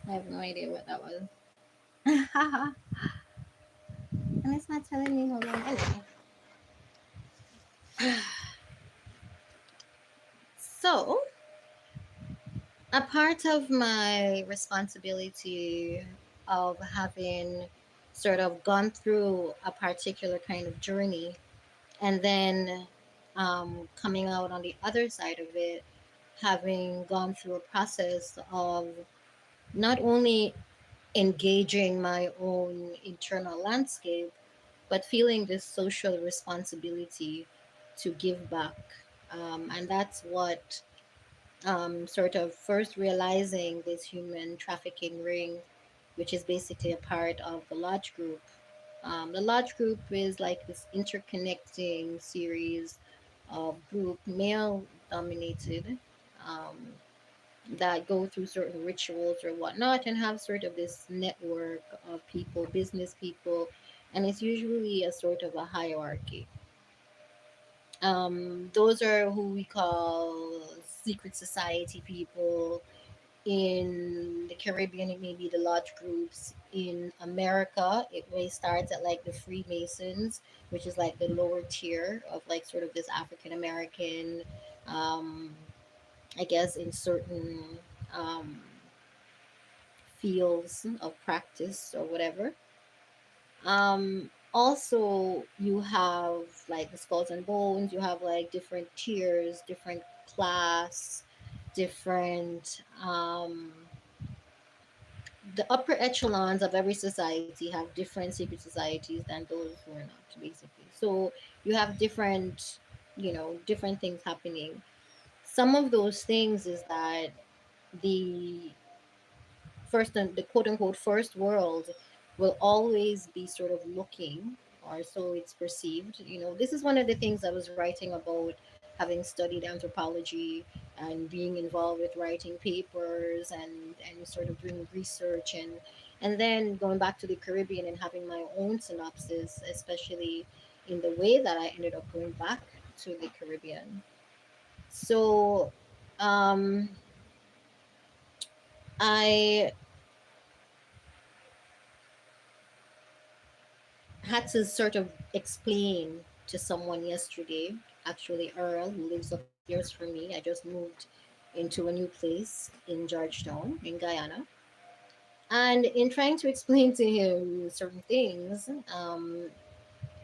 I have no idea what that was. And it's not telling me. Hold on. Anyway. So, a part of my responsibility of having sort of gone through a particular kind of journey and then coming out on the other side of it, having gone through a process of not only engaging my own internal landscape, but feeling this social responsibility to give back. And that's what sort of first realizing this human trafficking ring, which is basically a part of the Lodge Group. The Lodge Group is like this interconnecting series of group, male dominated, um, that go through certain rituals or whatnot and have sort of this network of people, business people, and it's usually a sort of a hierarchy. Those are who we call secret society people. In the Caribbean, it may be the lodge groups. In America, it may start at like the Freemasons, which is like the lower tier of like sort of this African American, um, I guess, in certain um, fields of practice or whatever. Also, you have like the skulls and bones, you have like different tiers, different class, different the upper echelons of every society have different secret societies than those who are not, basically. So you have different, different things happening. Some of those things is that the the quote unquote first world will always be sort of looking, or so it's perceived. This is one of the things I was writing about, having studied anthropology and being involved with writing papers and sort of doing research, and then going back to the Caribbean and having my own synopsis, especially in the way that I ended up going back to the Caribbean. So um I had to sort of explain to someone yesterday, actually Earl, who lives upstairs from me. I just moved into a new place in Georgetown, in Guyana. And in trying to explain to him certain things,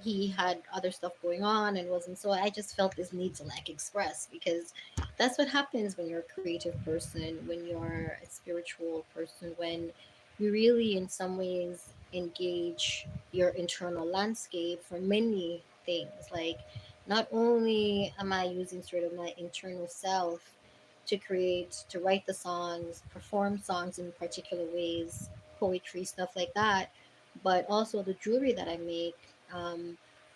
he had other stuff going on and wasn't, so I just felt this need to like express, because that's what happens when you're a creative person, when you're a spiritual person, when you really in some ways engage your internal landscape for many things. Like, not only am I using sort of my internal self to create, to write the songs, perform songs in particular ways, poetry, stuff like that, but also the jewelry that I make.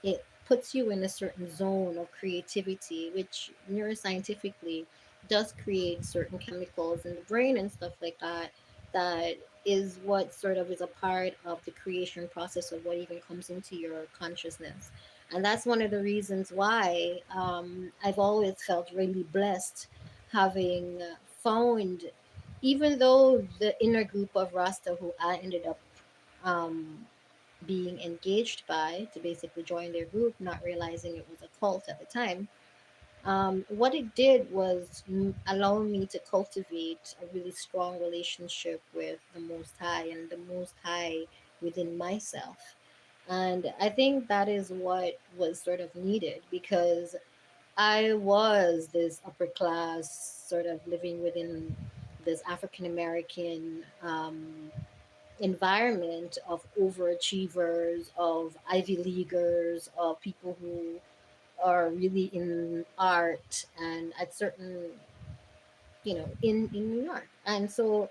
It puts you in a certain zone of creativity, which neuroscientifically does create certain chemicals in the brain and stuff like that. That is what sort of is a part of the creation process of what even comes into your consciousness. And that's one of the reasons why I've always felt really blessed, having found, even though the inner group of Rasta who I ended up um, being engaged by to basically join their group, not realizing it was a cult at the time. What it did was allow me to cultivate a really strong relationship with the Most High and the Most High within myself. And I think that is what was sort of needed, because I was this upper class, sort of living within this African American environment of overachievers, of Ivy Leaguers, of people who are really in art and at certain, in New York. And so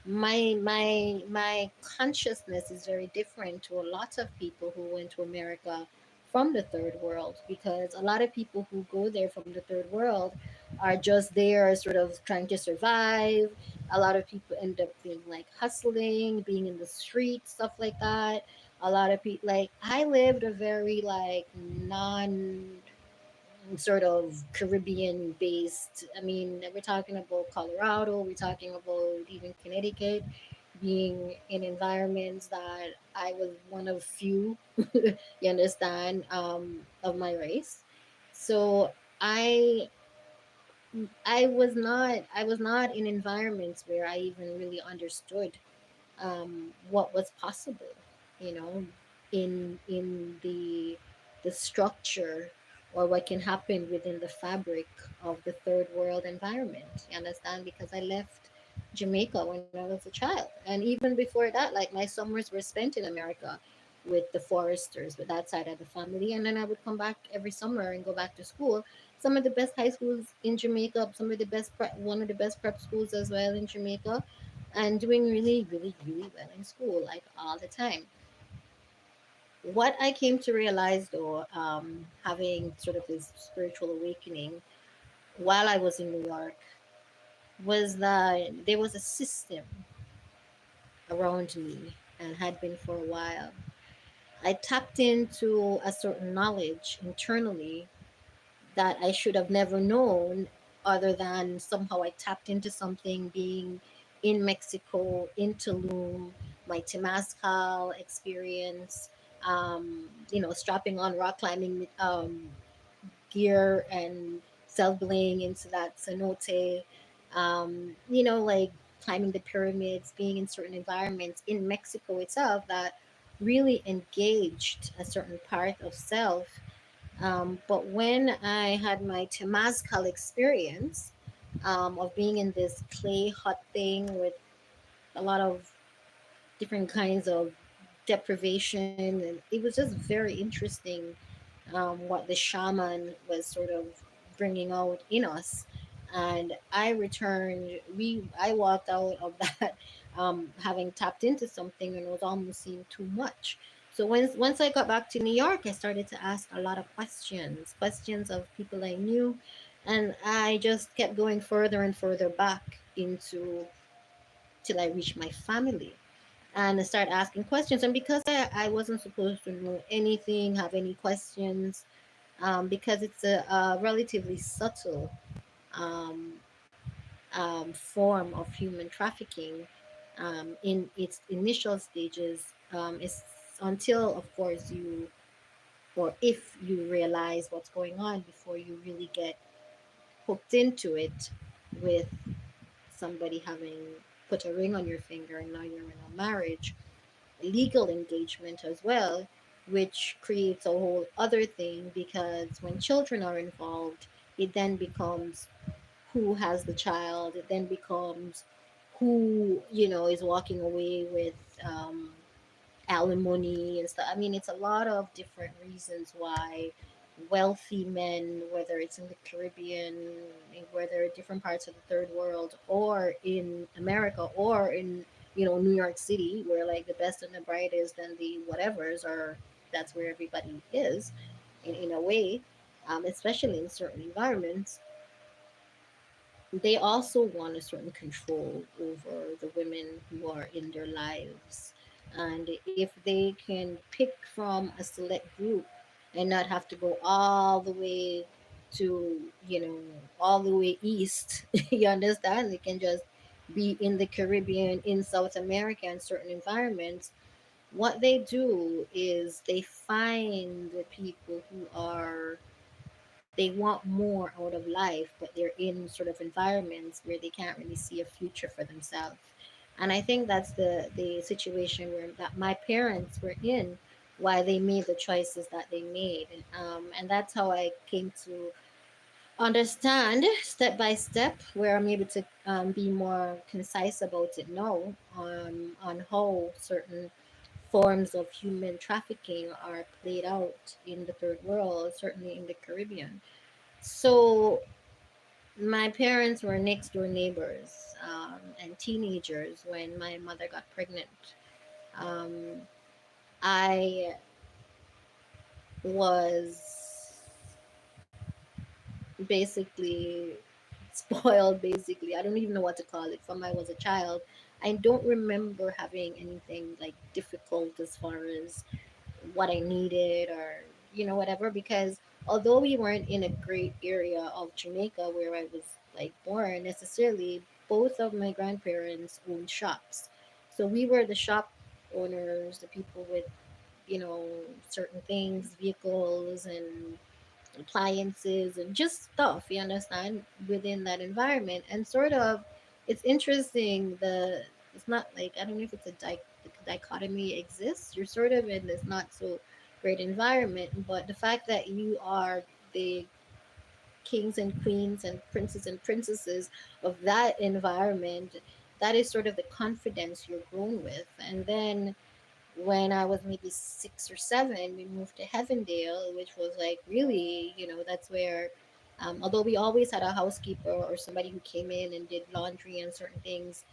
my consciousness is very different to a lot of people who went to America from the third world, because a lot of people who go there from the third world are just there sort of trying to survive. A lot of people end up being like hustling, being in the streets, stuff like that. A lot of people, like, I lived a very like non sort of Caribbean based. I mean, we're talking about Colorado, we're talking about even Connecticut. being in environments that I was one of few, you understand, of my race. So I I was not in environments where I even really understood what was possible, you know, in the structure or what can happen within the fabric of the third world environment. You understand? Because I left Jamaica when I was a child, and even before that, like my summers were spent in America with the Forresters, with that side of the family, and then I would come back every summer and go back to school. Some of the best high schools in Jamaica, some of the best one of the best prep schools as well in Jamaica, and doing really, really, really well in school, like all the time. What I came to realize, though, having sort of this spiritual awakening while I was in New York, was that there was a system around me and had been for a while. I tapped into a certain knowledge internally that I should have never known, other than somehow I tapped into something being in Mexico, in Tulum, my Temazcal experience, strapping on rock climbing gear and self belaying into that cenote, like climbing the pyramids, being in certain environments in Mexico itself that really engaged a certain part of self. But when I had my Temazcal experience of being in this clay hut thing with a lot of different kinds of deprivation, and it was just very interesting what the shaman was sort of bringing out in us. And I returned. I walked out of that having tapped into something, and it was almost seemed too much. So once I got back to New York, I started to ask a lot of questions of people I knew, and I just kept going further and further back into till I reached my family, and I started asking questions. And because I wasn't supposed to know anything, have any questions, because it's a relatively subtle um, form of human trafficking in its initial stages. Is until, of course, you or if you realize what's going on before you really get hooked into it with somebody having put a ring on your finger and now you're in a marriage, legal engagement as well, which creates a whole other thing, because when children are involved, it then becomes who has the child. It then becomes who, is walking away with alimony and stuff. I mean, it's a lot of different reasons why wealthy men, whether it's in the Caribbean, whether different parts of the third world, or in America, or in New York City, where like the best and the brightest and the whatevers are. That's where everybody is, in a way, especially in certain environments. They also want a certain control over the women who are in their lives. And if they can pick from a select group and not have to go all the way to, all the way east, you understand? They can just be in the Caribbean, in South America, in certain environments. What they do is they find the people who are they want more out of life, but they're in sort of environments where they can't really see a future for themselves. And I think that's the situation where that my parents were in, why they made the choices that they made, and that's how I came to understand step by step, where I'm able to be more concise about it now, on how certain forms of human trafficking are played out in the third world, certainly in the Caribbean. So my parents were next door neighbors and teenagers when my mother got pregnant. Um, I was basically spoiled. Basically, I don't even know what to call it. From I was a child, I don't remember having anything like difficult as far as what I needed, or whatever, because although we weren't in a great area of Jamaica where I was like born necessarily, both of my grandparents owned shops. So we were the shop owners, the people with, certain things, vehicles and appliances and just stuff, you understand, within that environment. And sort of, it's interesting. It's not like, I don't know if it's the dichotomy exists. You're sort of in this not so great environment, but the fact that you are the kings and queens and princes and princesses of that environment, that is sort of the confidence you're grown with. And then when I was maybe 6 or 7, we moved to Heavendale, which was like really, that's where, although we always had a housekeeper or somebody who came in and did laundry and certain things,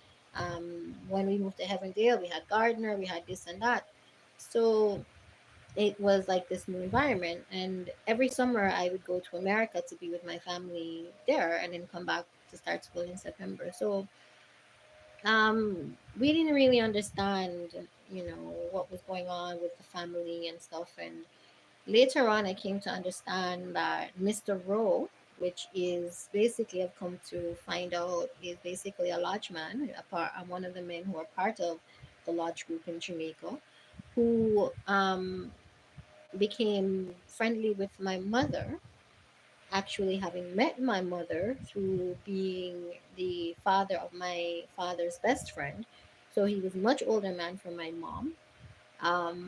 when we moved to Heavendale, we had gardener, we had this and that. So it was like this new environment. And every summer I would go to America to be with my family there and then come back to start school in September. So we didn't really understand, what was going on with the family and stuff. And later on, I came to understand that Mr. Rowe, which is basically, I've come to find out, is basically a lodge man, one of the men who are part of the lodge group in Jamaica, who became friendly with my mother, actually having met my mother through being the father of my father's best friend. So he was much older man from my mom.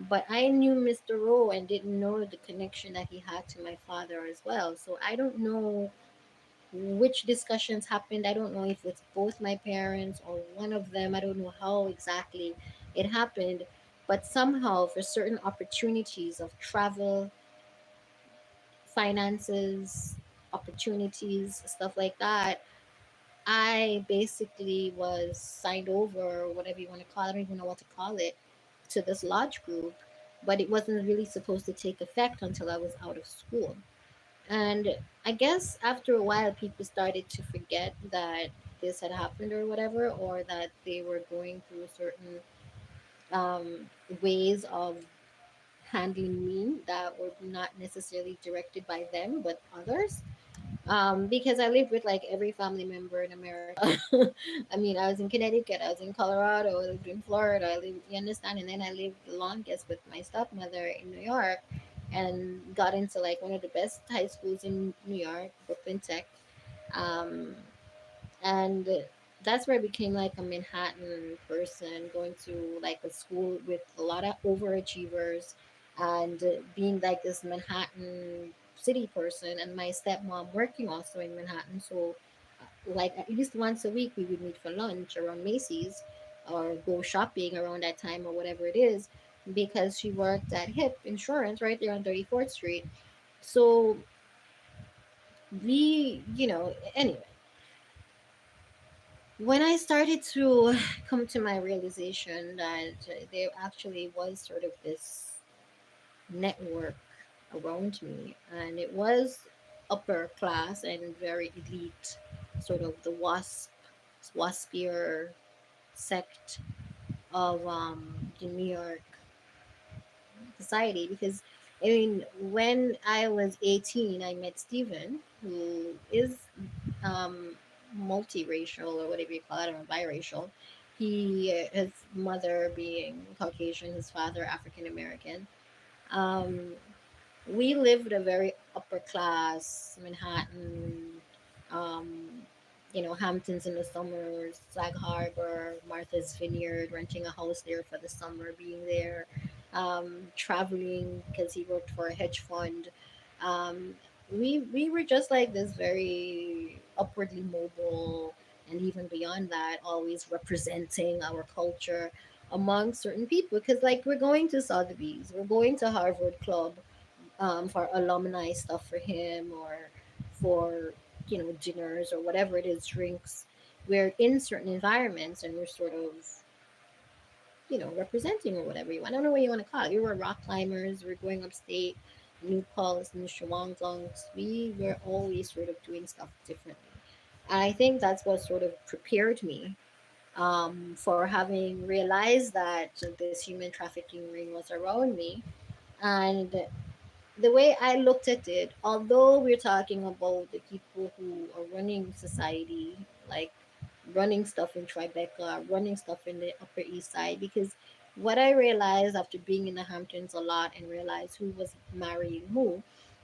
But I knew Mr. Rowe and didn't know the connection that he had to my father as well. So I don't know which discussions happened. I don't know if it's both my parents or one of them. I don't know how exactly it happened. But somehow, for certain opportunities of travel, finances, opportunities, stuff like that, I basically was signed over, whatever you want to call it. I don't even know what to call it, to this lodge group. But it wasn't really supposed to take effect until I was out of school. And I guess after a while, people started to forget that this had happened or whatever, or that they were going through certain ways of handling me that were not necessarily directed by them, but others. Because I lived with like every family member in America. I mean, I was in Connecticut, I was in Colorado, I lived in Florida, I lived, you understand? And then I lived the longest with my stepmother in New York and got into like one of the best high schools in New York, Brooklyn Tech. Um, and that's where I became like a Manhattan person, going to like a school with a lot of overachievers and being like this Manhattan city person, and my stepmom working also in Manhattan. So, like at least once a week, we would meet for lunch around Macy's or go shopping around that time or whatever it is, because she worked at HIP Insurance right there on 34th Street. So, anyway, when I started to come to my realization that there actually was sort of this network around me, and it was upper class and very elite, sort of the waspier sect of the New York society. Because I mean, when I was 18, I met Steven, who is um, multiracial or whatever you call it, or biracial. His mother being Caucasian, his father African American. Um, we lived a very upper class Manhattan, um, Hamptons in the summers, Sag Harbor, Martha's Vineyard, renting a house there for the summer, being there, traveling because he worked for a hedge fund. Um, we were just like this very upwardly mobile, and even beyond that, always representing our culture among certain people. Because like we're going to Sotheby's, we're going to Harvard Club, for alumni stuff for him, or for dinners or whatever it is, drinks. We're in certain environments and we're sort of representing, or whatever you want. I don't know what you want to call it. We were rock climbers. We're going upstate, New Paltz, New Shawangtongs. We were always sort of doing stuff differently. And I think that's what sort of prepared me, for having realized that this human trafficking ring was around me. And the way I looked at it, although we're talking about the people who are running society, like running stuff in Tribeca, running stuff in the Upper East Side. Because what I realized after being in the Hamptons a lot and realized who was marrying who,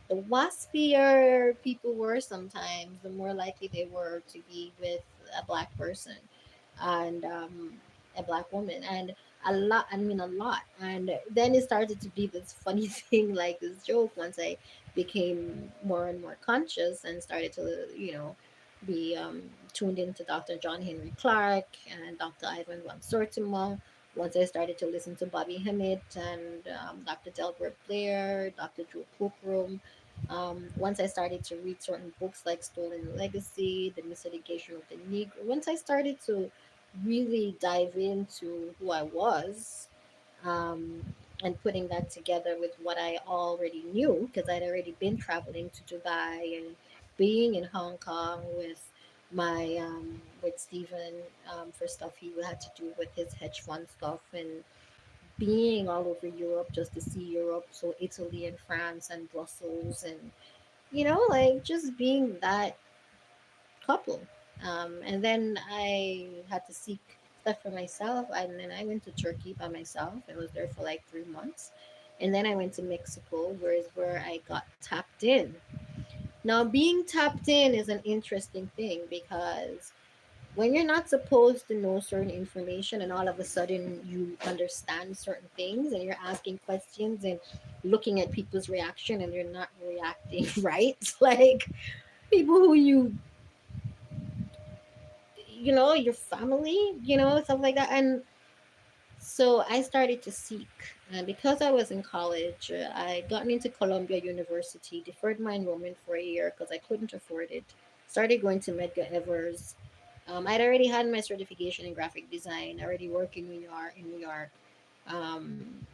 the waspier people were sometimes, the more likely they were to be with a black person and a black woman. And a lot, I mean, a lot. And then it started to be this funny thing, like this joke, once I became more and more conscious and started to, be tuned into Dr. John Henry Clark and Dr. Ivan Van Sortima. Once I started to listen to Bobby Hemmett and Dr. Delbert Blair, Dr. Drew Pookrum, once I started to read certain books like Stolen Legacy, The Miseducation of the Negro, once I started to really dive into who I was, um, and putting that together with what I already knew, because I'd already been traveling to Dubai and being in Hong Kong with with Stephen, for stuff he had to do with his hedge fund stuff, and being all over Europe just to see Europe, so Italy and France and Brussels, and like just being that couple. And then I had to seek stuff for myself. And then I went to Turkey by myself. I was there for like 3 months. And then I went to Mexico, where I got tapped in. Now, being tapped in is an interesting thing because when you're not supposed to know certain information and all of a sudden you understand certain things and you're asking questions and looking at people's reaction and they're not reacting right, like people who your family, stuff like that. And so I started to seek. And because I was in college, I gotten into Columbia University, deferred my enrollment for a year because I couldn't afford it. Started going to Medgar Evers. I'd already had my certification in graphic design, already working in New York. Um,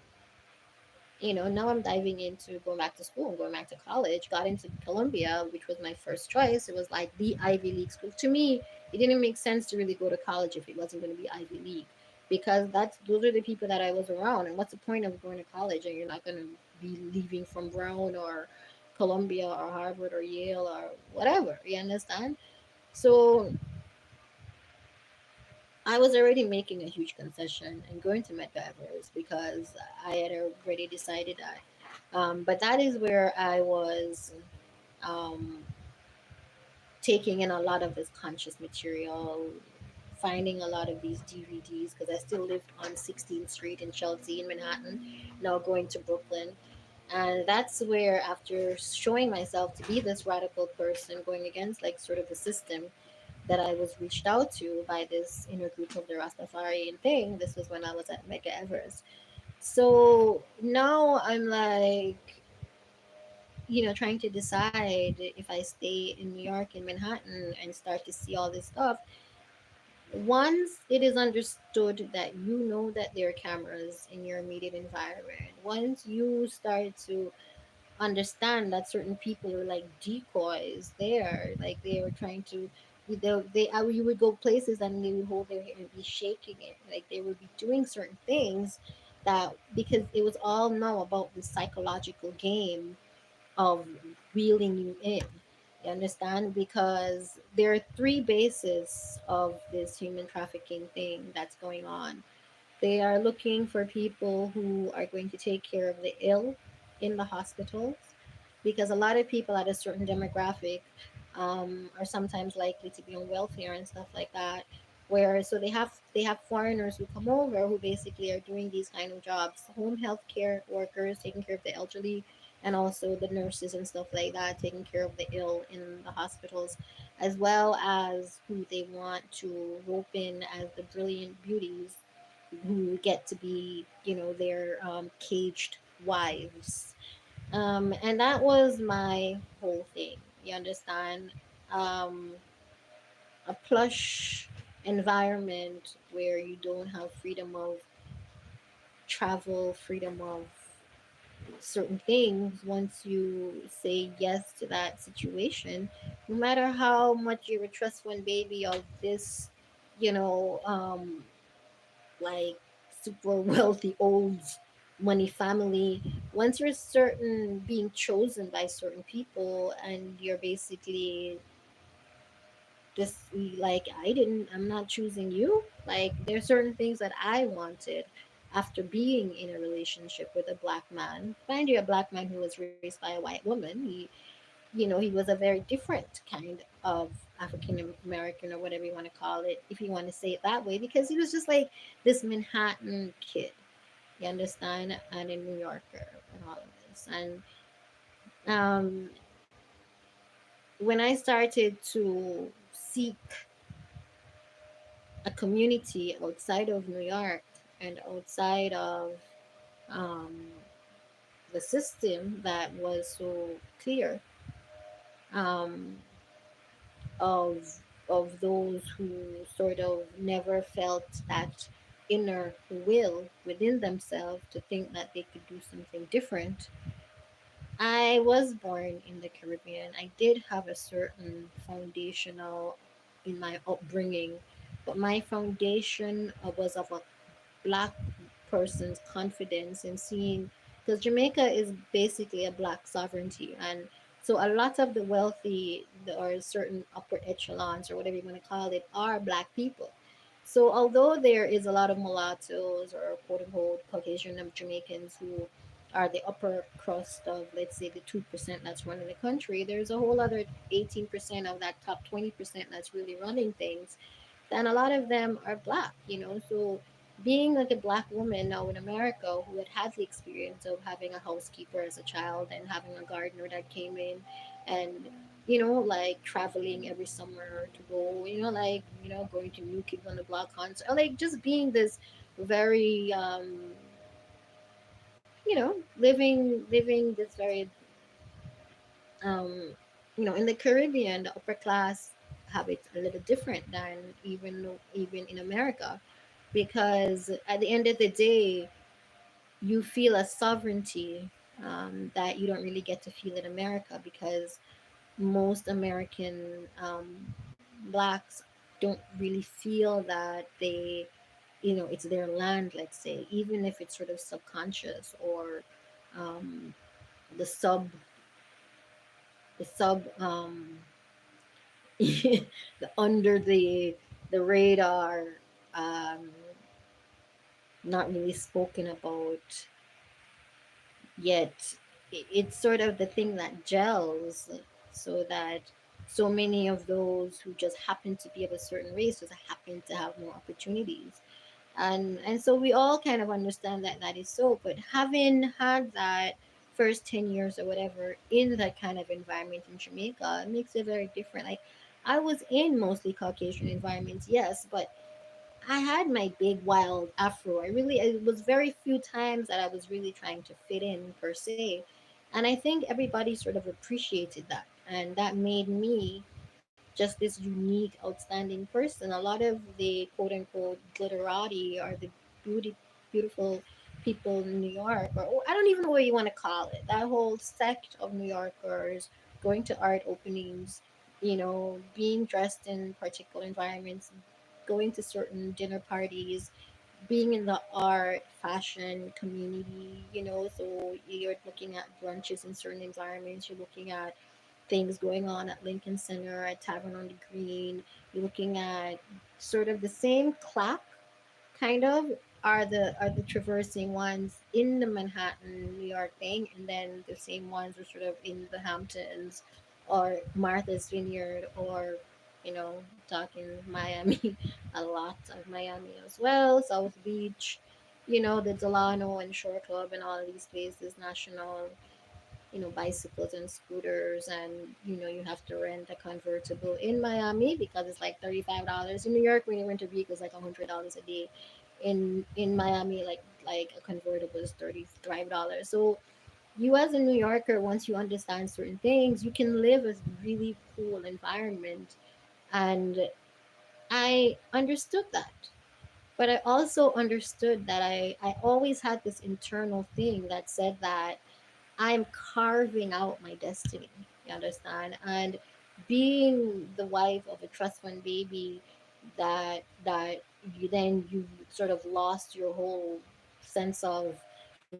now I'm diving into going back to school, going back to college. Got into Columbia, which was my first choice. It was like the Ivy League school. To me, it didn't make sense to really go to college if it wasn't going to be Ivy League, because those are the people that I was around. And what's the point of going to college and you're not going to be leaving from Brown or Columbia or Harvard or Yale or whatever? You understand? So I was already making a huge concession and going to Medgar Evers because I had already decided that. But that is where I was um, taking in a lot of this conscious material, finding a lot of these DVDs because I still live on 16th Street in Chelsea in Manhattan, now going to Brooklyn. And that's where, after showing myself to be this radical person, going against like sort of the system, that I was reached out to by this inner group of the Rastafarian thing. This was when I was at Mega Everest. So now I'm like, trying to decide if I stay in New York, in Manhattan, and start to see all this stuff. Once it is understood that that there are cameras in your immediate environment, once you start to understand that certain people are like decoys there, like they were trying to, you would go places and they would hold their hair and be shaking it, like they would be doing certain things, that because it was all now about the psychological game of reeling you in. You understand? Because there are three bases of this human trafficking thing that's going on. They are looking for people who are going to take care of the ill in the hospitals, because a lot of people at a certain demographic are sometimes likely to be on welfare and stuff like that. Where so they have foreigners who come over who basically are doing these kind of jobs, home health care workers taking care of the elderly, and also the nurses and stuff like that taking care of the ill in the hospitals, as well as who they want to rope in as the brilliant beauties who get to be, their caged wives. And that was my whole thing. You understand? Um, a plush environment where you don't have freedom of travel, freedom of certain things. Once you say yes to that situation, no matter how much you're a trust fund baby of this, you know, um, like super wealthy old money family, once you're certain being chosen by certain people and you're basically this, like, I'm not choosing you. Like, there's certain things that I wanted after being in a relationship with a black man. Mind you, a black man who was raised by a white woman. He he was a very different kind of African American, or whatever you want to call it, if you want to say it that way, because he was just like this Manhattan kid. You understand? And a New Yorker and all of this. And um, when I started to seek a community outside of New York and outside of um, the system that was so clear, um, of those who sort of never felt that inner will within themselves to think that they could do something different. I was born in the Caribbean. I did have a certain foundational in my upbringing, but my foundation was of a black person's confidence in seeing, because Jamaica is basically a black sovereignty, and so a lot of the wealthy or certain upper echelons or whatever you want to call it are black people. So although there is a lot of mulattoes or quote unquote Caucasian Jamaicans who are the upper crust of, let's say, the 2% that's running the country, there's a whole other 18% of that top 20% that's really running things, and a lot of them are black. So being like a black woman now in America who had the experience of having a housekeeper as a child and having a gardener that came in, and like traveling every summer to go, going to New Kids on the Block concert, or like just being this very living this very um in the Caribbean, the upper class have it a little different than even in America, because at the end of the day, you feel a sovereignty that you don't really get to feel in America, because most American blacks don't really feel that it's their land, let's say, even if it's sort of subconscious, or um, the sub the under the radar, um, not really spoken about yet. It's sort of the thing that gels, so that so many of those who just happen to be of a certain race just happen to have more opportunities, and so we all kind of understand that that is so. But having had that first 10 years or whatever in that kind of environment in Jamaica, it makes it very different. Like, I was in mostly Caucasian environments, yes, but I had my big wild afro. It was very few times that I was really trying to fit in per se. And I think everybody sort of appreciated that. And that made me just this unique, outstanding person. A lot of the quote unquote glitterati are the beauty, beautiful people in New York, or I don't even know what you want to call it. That whole sect of New Yorkers going to art openings, being dressed in particular environments, going to certain dinner parties, being in the art, fashion community, so you're looking at brunches in certain environments, you're looking at things going on at Lincoln Center, at Tavern on the Green, you're looking at sort of the same clap kind of are the traversing ones in the Manhattan, New York thing, and then the same ones are sort of in the Hamptons or Martha's Vineyard, or talking Miami, a lot of Miami as well, South Beach, the Delano and Shore Club and all of these places, National, bicycles and scooters, and you have to rent a convertible in Miami because it's like $35. In New York, when you rent a vehicle, it's like $100 a day. In Miami, like a convertible is $35. So you, as a New Yorker, once you understand certain things, you can live a really cool environment. And I understood that. But I also understood that I always had this internal thing that said that I'm carving out my destiny. You understand? And being the wife of a trust fund baby, that you sort of lost your whole sense of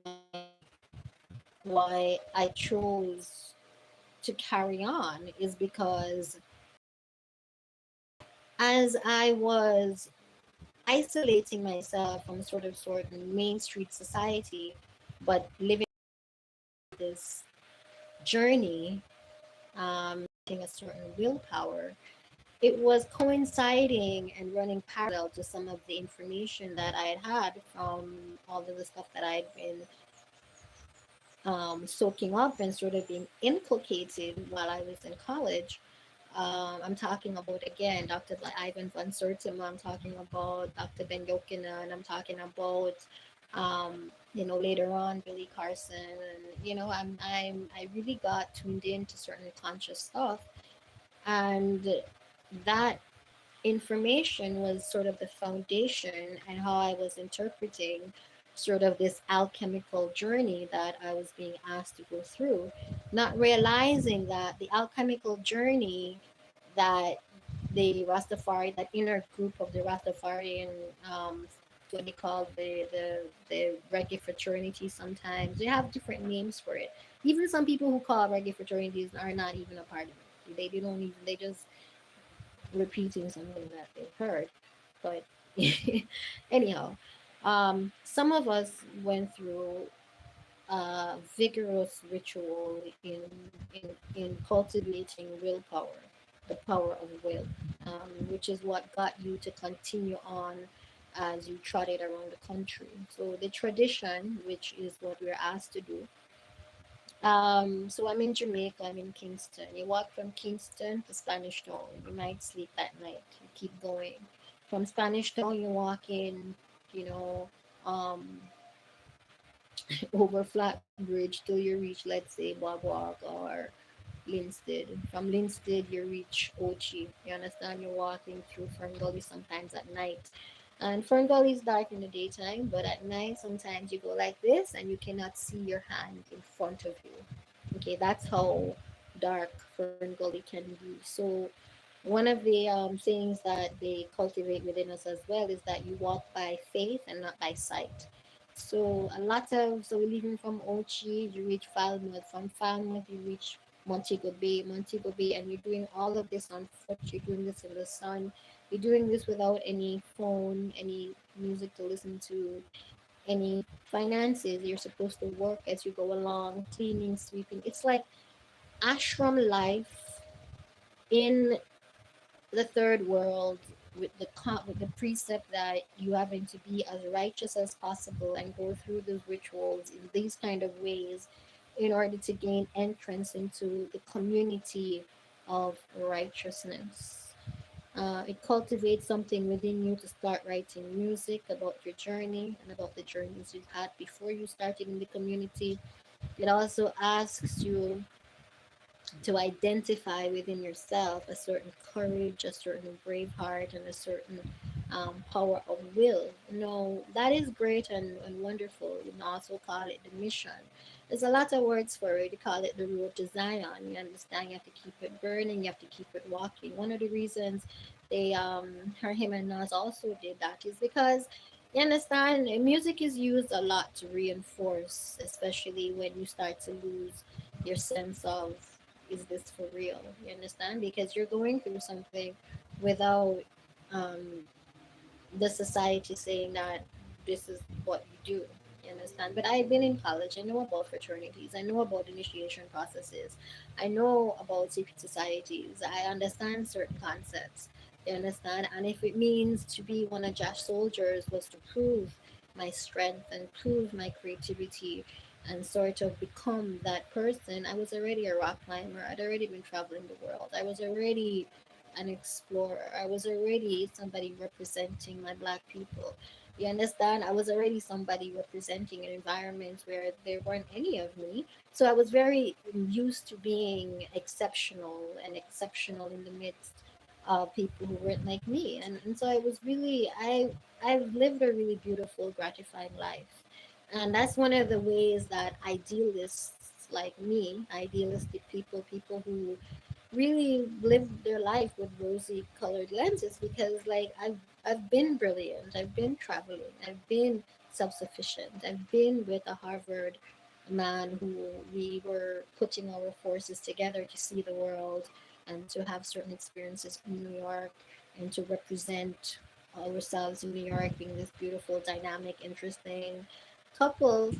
like why I chose to carry on is because as I was isolating myself from sort of main street society, but living this journey, getting a certain willpower, it was coinciding and running parallel to some of the information that I had from all of the stuff that I'd been soaking up and sort of being inculcated while I was in college. I'm talking about again Dr. Ivan von Sertima. I'm talking about Dr. Ben Yokina, and I'm talking about later on Billy Carson, and I really got tuned into certain conscious stuff, and that information was sort of the foundation and how I was interpreting sort of this alchemical journey that I was being asked to go through, not realizing that the alchemical journey that that inner group of the Rastafarian, what they call the reggae fraternity. Sometimes they have different names for it. Even some people who call reggae fraternities are not even a part of it. They don't even, they just repeating something that they've heard. But anyhow, some of us went through a vigorous ritual in cultivating willpower, the power of will, which is what got you to continue on as you trotted around the country. So the tradition, which is what we're asked to do, so I'm in Jamaica, I'm in Kingston. You walk from Kingston to Spanish Town. You might sleep that night. You keep going. From Spanish Town, you walk in, you know, um, over Flatbridge till you reach, let's say, Wagwag or Linstead. From Linstead, you reach Ochi. You understand? You're walking through Fern Gully sometimes at night. And Fern Gully is dark in the daytime, but at night, sometimes you go like this and you cannot see your hand in front of you. Okay, that's how dark Fern Gully can be. So, one of the things that they cultivate within us as well is that you walk by faith and not by sight. So we're leaving from Ochi, you reach Falmouth. From Falmouth, you reach Montego Bay, and you're doing all of this on foot. You're doing this in the sun. You're doing this without any phone, any music to listen to, any finances. You're supposed to work as you go along, cleaning, sweeping. It's like ashram life in the third world with with the precept that you having to be as righteous as possible and go through those rituals in these kind of ways in order to gain entrance into the community of righteousness. It cultivates something within you to start writing music about your journey and about the journeys you've had before you started in the community. It also asks you to identify within yourself a certain courage, a certain brave heart, and a certain power of will. That is great and wonderful. You can also call it the mission. There's a lot of words for it. You call it the road to Zion. You understand? You have to keep it burning. You have to keep it walking. One of the reasons him and Nas also did that is because you understand music is used a lot to reinforce, especially when you start to lose your sense of is this for real? You understand? Because you're going through something without um, the society saying that this is what you do. You understand? But I've been in college. I know about fraternities. I know about initiation processes. I know about secret societies. I understand certain concepts. You understand? And if it means to be one of Josh's soldiers was to prove my strength and prove my creativity and sort of become that person, I was already a rock climber. I'd already been traveling the world. I was already an explorer. I was already somebody representing my black people. You understand? I was already somebody representing an environment where there weren't any of me. So I was very used to being exceptional and exceptional in the midst of people who weren't like me. And so I was really, I've lived a really beautiful, gratifying life. And that's one of the ways that idealists like me, idealistic people, people who really lived their life with rosy colored lenses because I've been brilliant, I've been traveling, I've been self-sufficient, I've been with a Harvard man who we were putting our forces together to see the world and to have certain experiences in New York. and to represent ourselves in New York, being this beautiful, dynamic, interesting couple.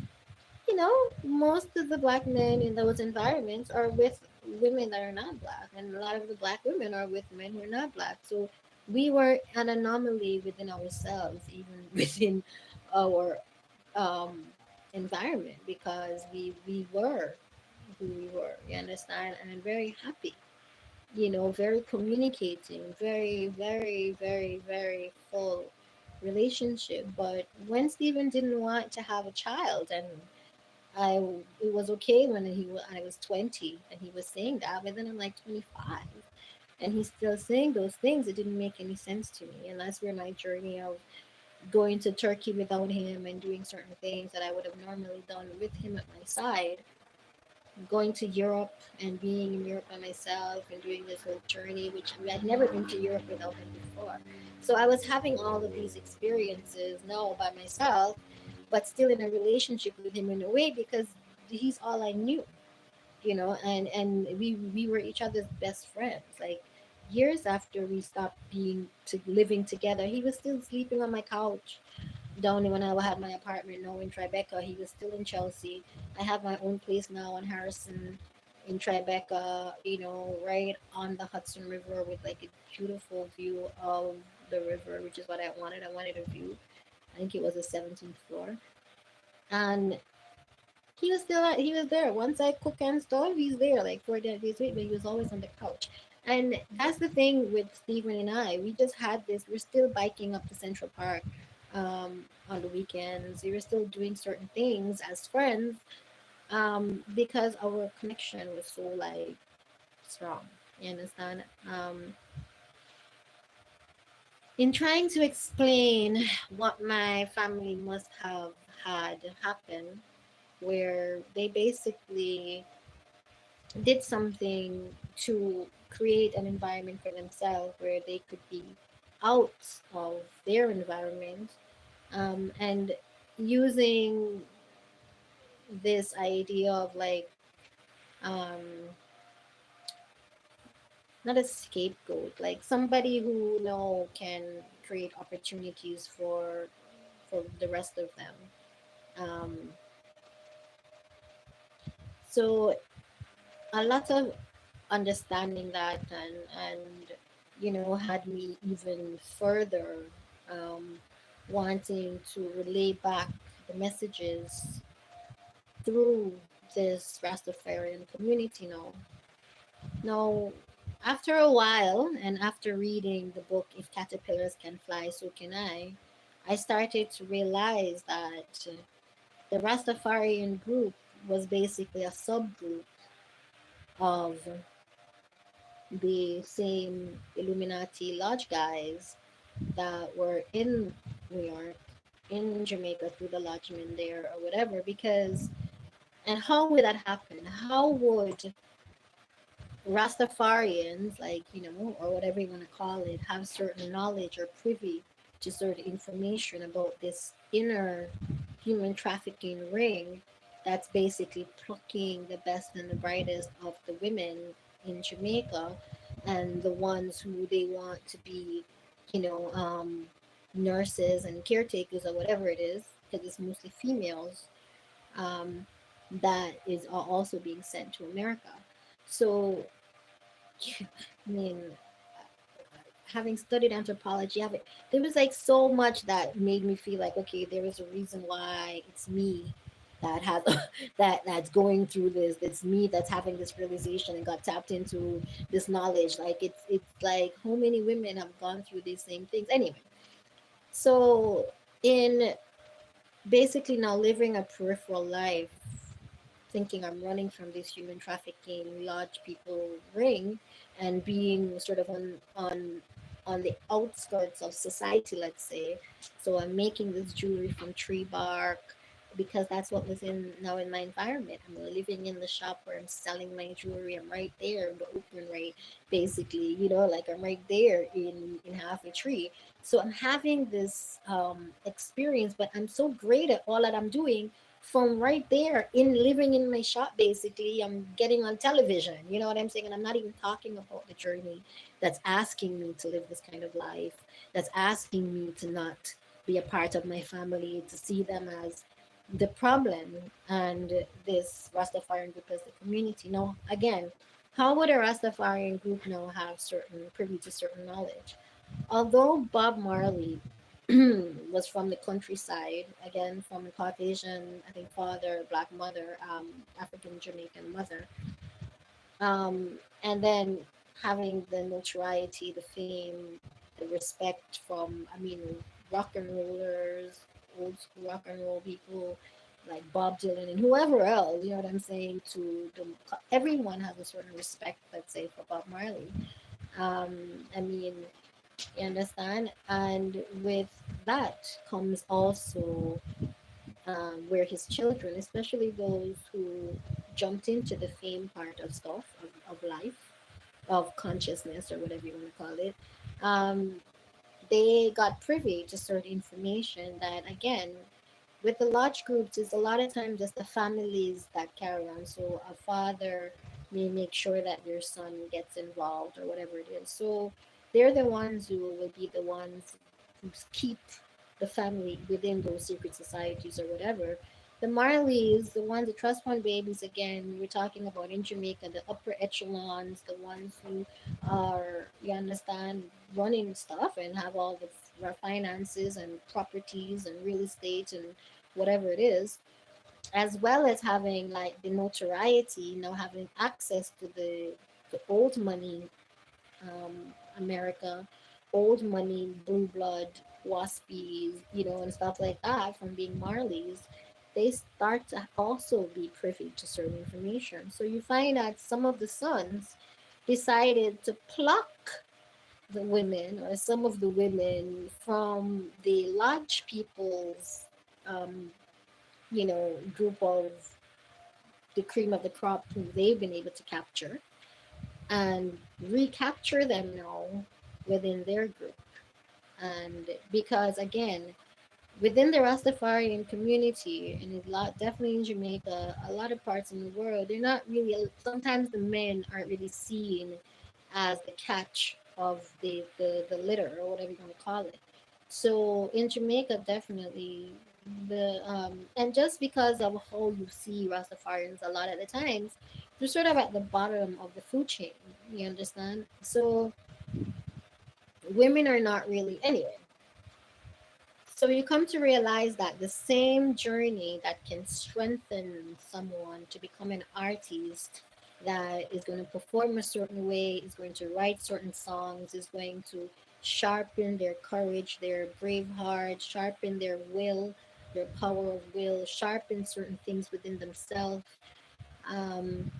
You know, most of the black men in those environments are with women that are not black, and a lot of the black women are with men who are not black. So we were an anomaly within ourselves, even within our um, environment, because we were who we were. You understand? And I'm very happy. You know, very communicating, very full relationship. But when Stephen didn't want to have a child, and I it was okay when I was 20 and he was saying that, but then I'm like 25 and he's still saying those things. It didn't make any sense to me, and that's where my journey of going to Turkey without him and doing certain things that I would have normally done with him at my side, going to Europe and being in Europe by myself and doing this whole journey, which I had never been to Europe without him before. So I was having all of these experiences now by myself, but still in a relationship with him in a way because he's all I knew, you know, and we were each other's best friends. Like years after we stopped being to living together, he was still sleeping on my couch down when I had my apartment now in Tribeca. He was still in Chelsea. I have my own place now on Harrison in Tribeca, you know, right on the Hudson River with like a beautiful view of the river, which is what I wanted. I wanted a view. I think it was the 17th floor. And he was there. Once I cook and stuff, he's there like 4 days a week, but he was always on the couch. And that's the thing with Stephen and I. We just had this, we're still biking up to Central Park on the weekends. We were still doing certain things as friends because our connection was so like strong. You understand? In trying to explain what my family must have had happen, where they basically did something to create an environment for themselves where they could be out of their environment, and using this idea of like um, not a scapegoat, like somebody who know can create opportunities for the rest of them. Um, so a lot of understanding that and you know had me even further um, wanting to relay back the messages through this Rastafarian community now after a while and after reading the book If Caterpillars Can Fly So Can I started to realize that the Rastafarian group was basically a subgroup of the same Illuminati lodge guys that were in New York, in Jamaica through the lodgemen there or whatever. Because, and how would that happen? How would Rastafarians, like, you know, or whatever you want to call it, have certain knowledge or privy to certain information about this inner human trafficking ring that's basically plucking the best and the brightest of the women in Jamaica and the ones who they want to be, you know, nurses and caretakers or whatever it is, because it's mostly females, um, that is also being sent to America. So I mean, having studied anthropology, there was like so much that made me feel like, okay, there is a reason why it's me that has that's going through this. It's me that's having this realization and got tapped into this knowledge. Like it's like how many women have gone through these same things. Anyway, so in basically now living a peripheral life, thinking I'm running from this human trafficking large people ring and being sort of on the outskirts of society, let's say. So I'm making this jewelry from tree bark because that's what was in now in my environment. I'm living in the shop where I'm selling my jewelry. I'm right there in the open, right? Basically, you know, like I'm right there in half a tree. So I'm having this experience, but I'm so great at all that I'm doing from right there in living in my shop. Basically, I'm getting on television, you know what I'm saying? And I'm not even talking about the journey that's asking me to live this kind of life, that's asking me to not be a part of my family, to see them as the problem, and this Rastafarian group as the community. Now again, how would a Rastafarian group now have certain privy to certain knowledge? Although Bob Marley was from the countryside, again from a Caucasian, I think, father, black mother, African Jamaican mother, and then having the notoriety, the fame, the respect from, I mean, rock and rollers, old school rock and roll people like Bob Dylan and whoever else, you know what I'm saying? To the, everyone has a certain respect, let's say, for Bob Marley. I mean, you understand? And with that comes also where his children, especially those who jumped into the fame part of stuff, of life, of consciousness, or whatever you want to call it, um, they got privy to certain information that, again, with the large groups, it's a lot of times just the families that carry on. So a father may make sure that their son gets involved or whatever it is. So they're the ones who will be the ones who keep the family within those secret societies or whatever. The Marleys, the ones, the trust fund babies, again, we're talking about in Jamaica, the upper echelons, the ones who are, you understand, running stuff and have all the finances and properties and real estate and whatever it is, as well as having like the notoriety, now having access to the old money, America, old money, blue blood, waspies, you know, and stuff like that from being Marleys, they start to also be privy to certain information. So you find that some of the sons decided to pluck the women, or some of the women, from the lodge people's um, group of the cream of the crop who they've been able to capture, and recapture them now within their group. And because, again, within the Rastafarian community, and a lot, definitely in Jamaica, a lot of parts in the world, they're not really, sometimes the men aren't really seen as the catch of the litter, or whatever you want to call it. So in Jamaica, definitely and just because of how you see Rastafarians a lot of the times, they're sort of at the bottom of the food chain. You understand? So women are not really, anyway. So you come to realize that the same journey that can strengthen someone to become an artist, that is going to perform a certain way, is going to write certain songs, is going to sharpen their courage, their brave heart, sharpen their will, their power of will, sharpen certain things within themselves.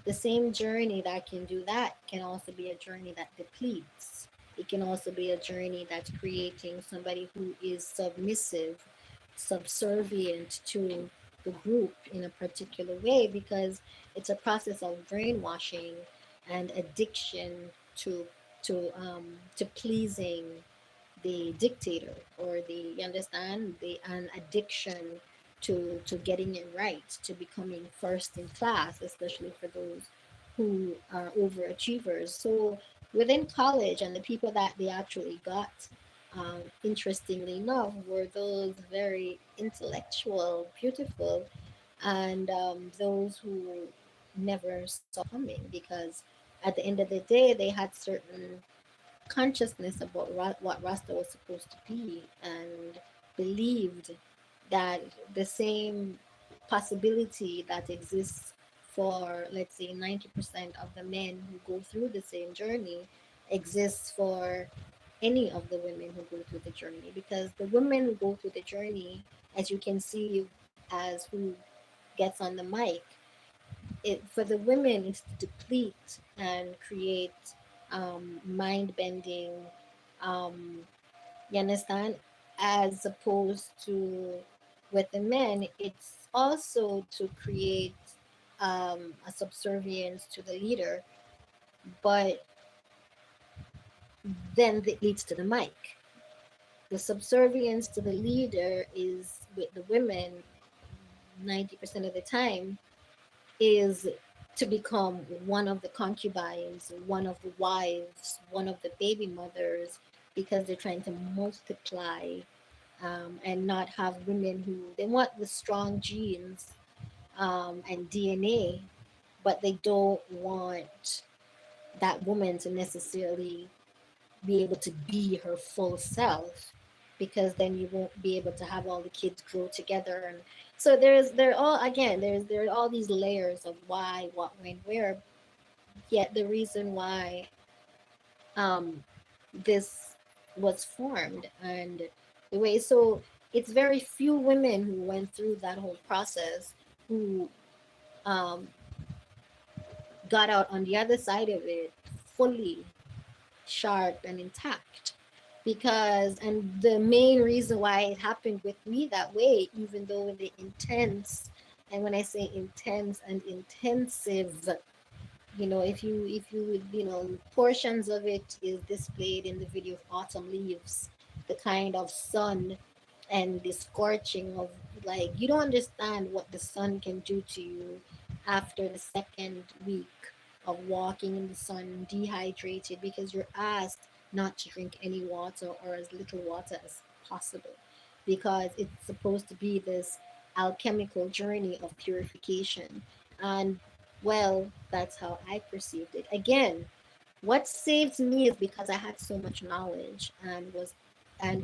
The same journey that can do that can also be a journey that depletes. It can also be a journey that's creating somebody who is submissive, subservient to the group in a particular way, because it's a process of brainwashing and addiction to to pleasing the dictator, or the, you understand, the an addiction to getting it right, to becoming first in class, especially for those who are overachievers. So within college, and the people that they actually got, interestingly enough, were those very intellectual, beautiful, and those who never saw coming, because at the end of the day they had certain consciousness about what Rasta was supposed to be, and believed that the same possibility that exists for, let's say, 90% of the men who go through the same journey exists for any of the women who go through the journey. Because the women who go through the journey, as you can see, as who gets on the mic, it, for the women, is to deplete and create mind bending, um, you understand, as opposed to with the men, it's also to create a subservience to the leader, but then it leads to the mic. The subservience to the leader is with the women, 90% of the time is to become one of the concubines, one of the wives, one of the baby mothers, because they're trying to multiply, and not have women who they want the strong genes, and DNA, but they don't want that woman to necessarily be able to be her full self, because then you won't be able to have all the kids grow together. And so there all again there are all these layers of why, what, when, where. Yet the reason why, um this was formed, and the way, so it's very few women who went through that whole process, who um got out on the other side of it fully sharp and intact. Because, and the main reason why it happened with me that way, even though the intense, and when I say intense and intensive, if you portions of it is displayed in the video of autumn leaves, the kind of sun and the scorching of, like, you don't understand what the sun can do to you after the second week of walking in the sun dehydrated, because you're asked not to drink any water or as little water as possible, because it's supposed to be this alchemical journey of purification. And, well, that's how I perceived it. Again, what saved me is because I had so much knowledge, and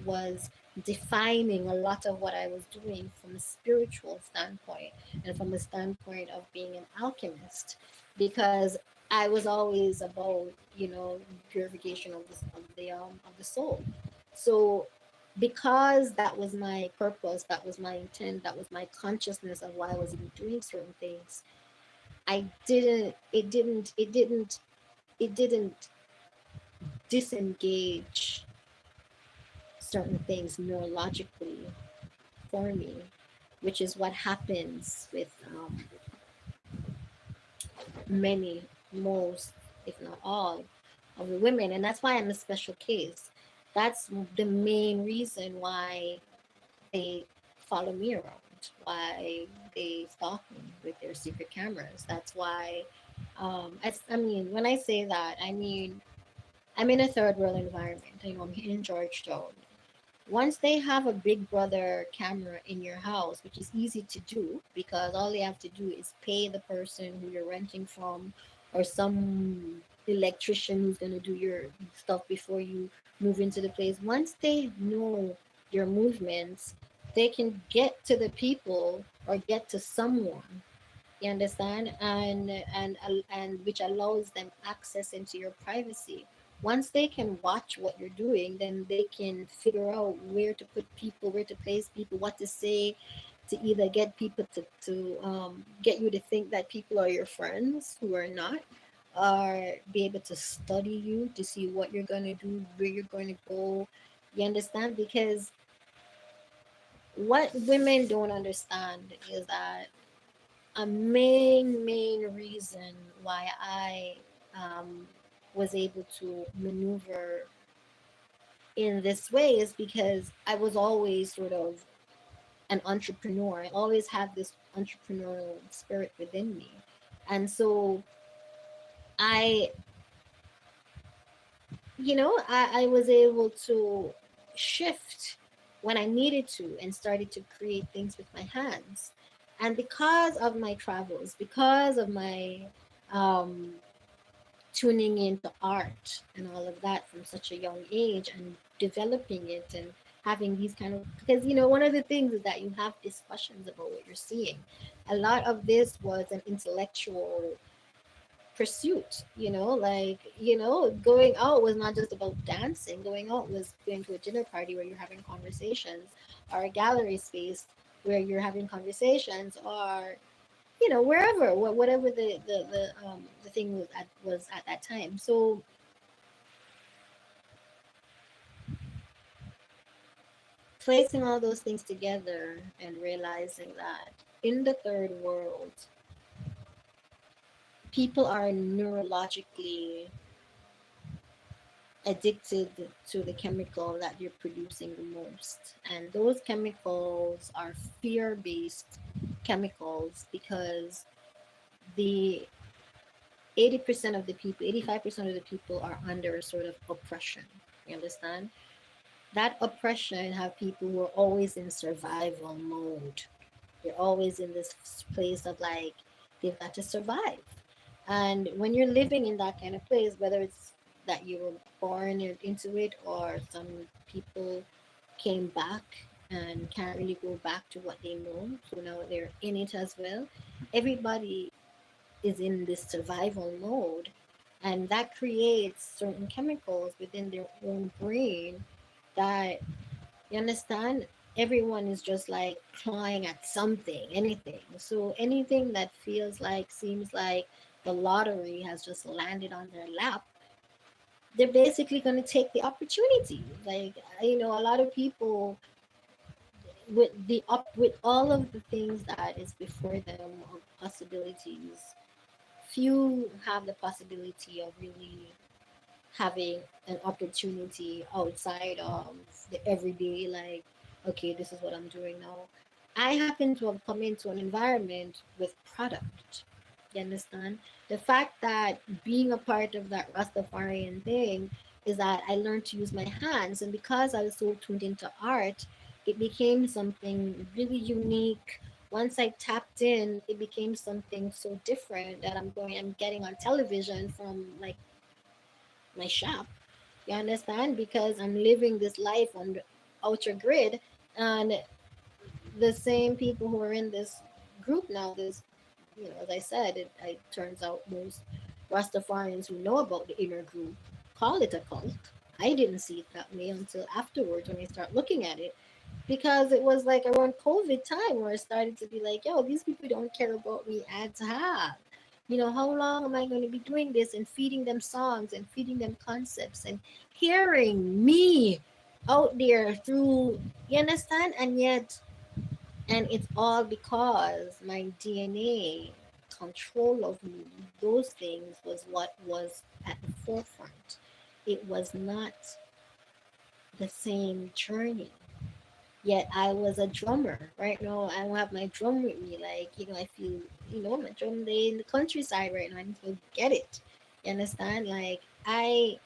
was defining a lot of what I was doing from a spiritual standpoint, and from the standpoint of being an alchemist, because I was always about, purification of the soul. So, because that was my purpose, that was my intent, that was my consciousness of why I was even doing certain things, I didn't it didn't disengage certain things neurologically for me, which is what happens with, many, most, if not all, of the women. And that's why I'm a special case. That's the main reason why they follow me around, why they stalk me with their secret cameras. That's why, I mean, when I say that, I mean, I'm in a third world environment. I'm here in Georgetown. Once they have a big brother camera in your house, which is easy to do because all you have to do is pay the person who you're renting from, or some electrician who's going to do your stuff before you move into the place. Once they know your movements, they can get to the people or get to someone, you understand, and which allows them access into your privacy. Once they can watch what you're doing, then they can figure out where to put people, where to place people, what to say, to either get people to get you to think that people are your friends who are not, or be able to study you to see what you're going to do, where you're going to go. You understand? Because what women don't understand is that a main reason why I, um, was able to maneuver in this way is because I was always sort of an entrepreneur. I always had this entrepreneurial spirit within me. And so I, I was able to shift when I needed to and started to create things with my hands. And because of my travels, because of my, um, tuning into art and all of that from such a young age, and developing it, and having these kind of, because one of the things is that you have discussions about what you're seeing. A lot of this was an intellectual pursuit, like, going out was not just about dancing. Going out was going to a dinner party where you're having conversations, or a gallery space where you're having conversations, or wherever, whatever the thing was at that time. So placing all those things together and realizing that in the third world, people are neurologically addicted to the chemical that you're producing the most, and those chemicals are fear based chemicals because the 80% of the people, 85% of the people are under a sort of oppression. You understand? That oppression have people who are always in survival mode. They're always in this place of like they've got to survive. And when you're living in that kind of place, whether it's that you were born into it or some people came back and can't really go back to what they know, so now they're in it as well. Everybody is in this survival mode, and that creates certain chemicals within their own brain that, you understand, everyone is just like clawing at something, anything. So anything that feels like, seems like the lottery has just landed on their lap, they're basically going to take the opportunity. Like, a lot of people with the up with all of the things that is before them of possibilities, few have the possibility of really having an opportunity outside of the everyday, like, okay, this is what I'm doing now. I happen to have come into an environment with product. You understand? The fact that being a part of that Rastafarian thing is that I learned to use my hands, and because I was so tuned into art, it became something really unique. Once I tapped in, it became something so different that I'm getting on television from like my shop. You understand? Because I'm living this life on the outer grid, and the same people who are in this group now, this, as I said, it turns out most Rastafarians who know about the inner group call it a cult. I didn't see it that way until afterwards when I start looking at it, because it was like around COVID time where I started to be like, yo, these people don't care about me at all. How long am I going to be doing this and feeding them songs and feeding them concepts and hearing me out there through, you understand? And it's all because my DNA, control of me, those things was what was at the forefront. It was not the same journey. Yet I was a drummer. Right now, I don't have my drum with me. Like, I feel, my drum day in the countryside right now. I need to get it. You understand? Like, I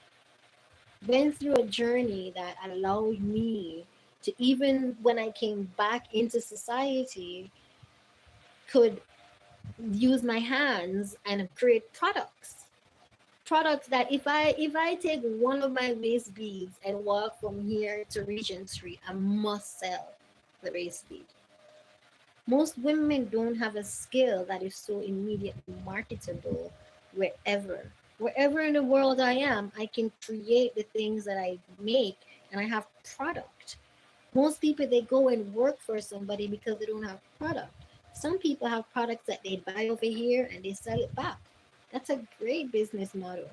went through a journey that allowed me to, even when I came back into society, could use my hands and create products that if I take one of my waist beads and walk from here to Regent Street, I must sell the waist bead. Most women don't have a skill that is so immediately marketable wherever in the world I am. I can create the things that I make, and I have product. Most people, they go and work for somebody because they don't have product. Some people have products that they buy over here and they sell it back. That's a great business model.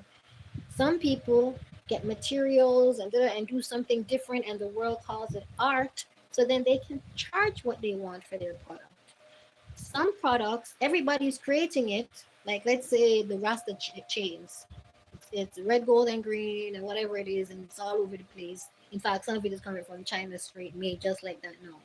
Some people get materials and do something different, and the world calls it art. So then they can charge what they want for their product. Some products, everybody's creating it. Like, let's say the Rasta chains. It's red, gold, and green, and whatever it is, and it's all over the place. In fact, some of it is coming from China straight, made just like that now.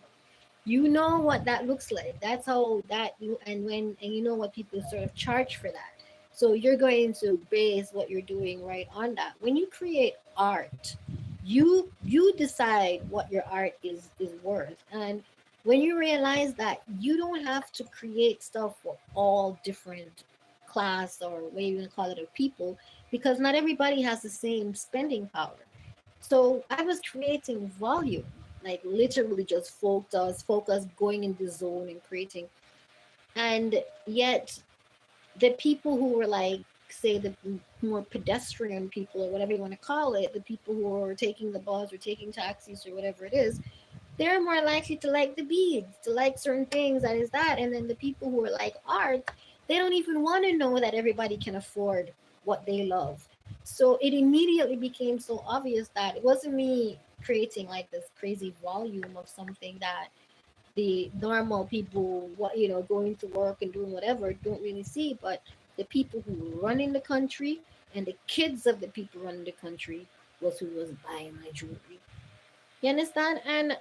You know what that looks like. That's how that you and you know what people sort of charge for that. So you're going to base what you're doing right on that. When you create art, you decide what your art is worth. And when you realize that you don't have to create stuff for all different class, or what you want to call it, of people, because not everybody has the same spending power. So I was creating volume, like literally just focus, going in the zone and creating. And yet the people who were like, say, the more pedestrian people, or whatever you want to call it, the people who are taking the bus or taking taxis or whatever it is, they're more likely to like the beads, to like certain things, that is that. And then the people who are like art, they don't even want to know that everybody can afford what they love. So it immediately became so obvious that it wasn't me creating like this crazy volume of something that the normal people, going to work and doing whatever, don't really see. But the people who run in the country and the kids of the people running the country was who was buying my jewelry. You understand? And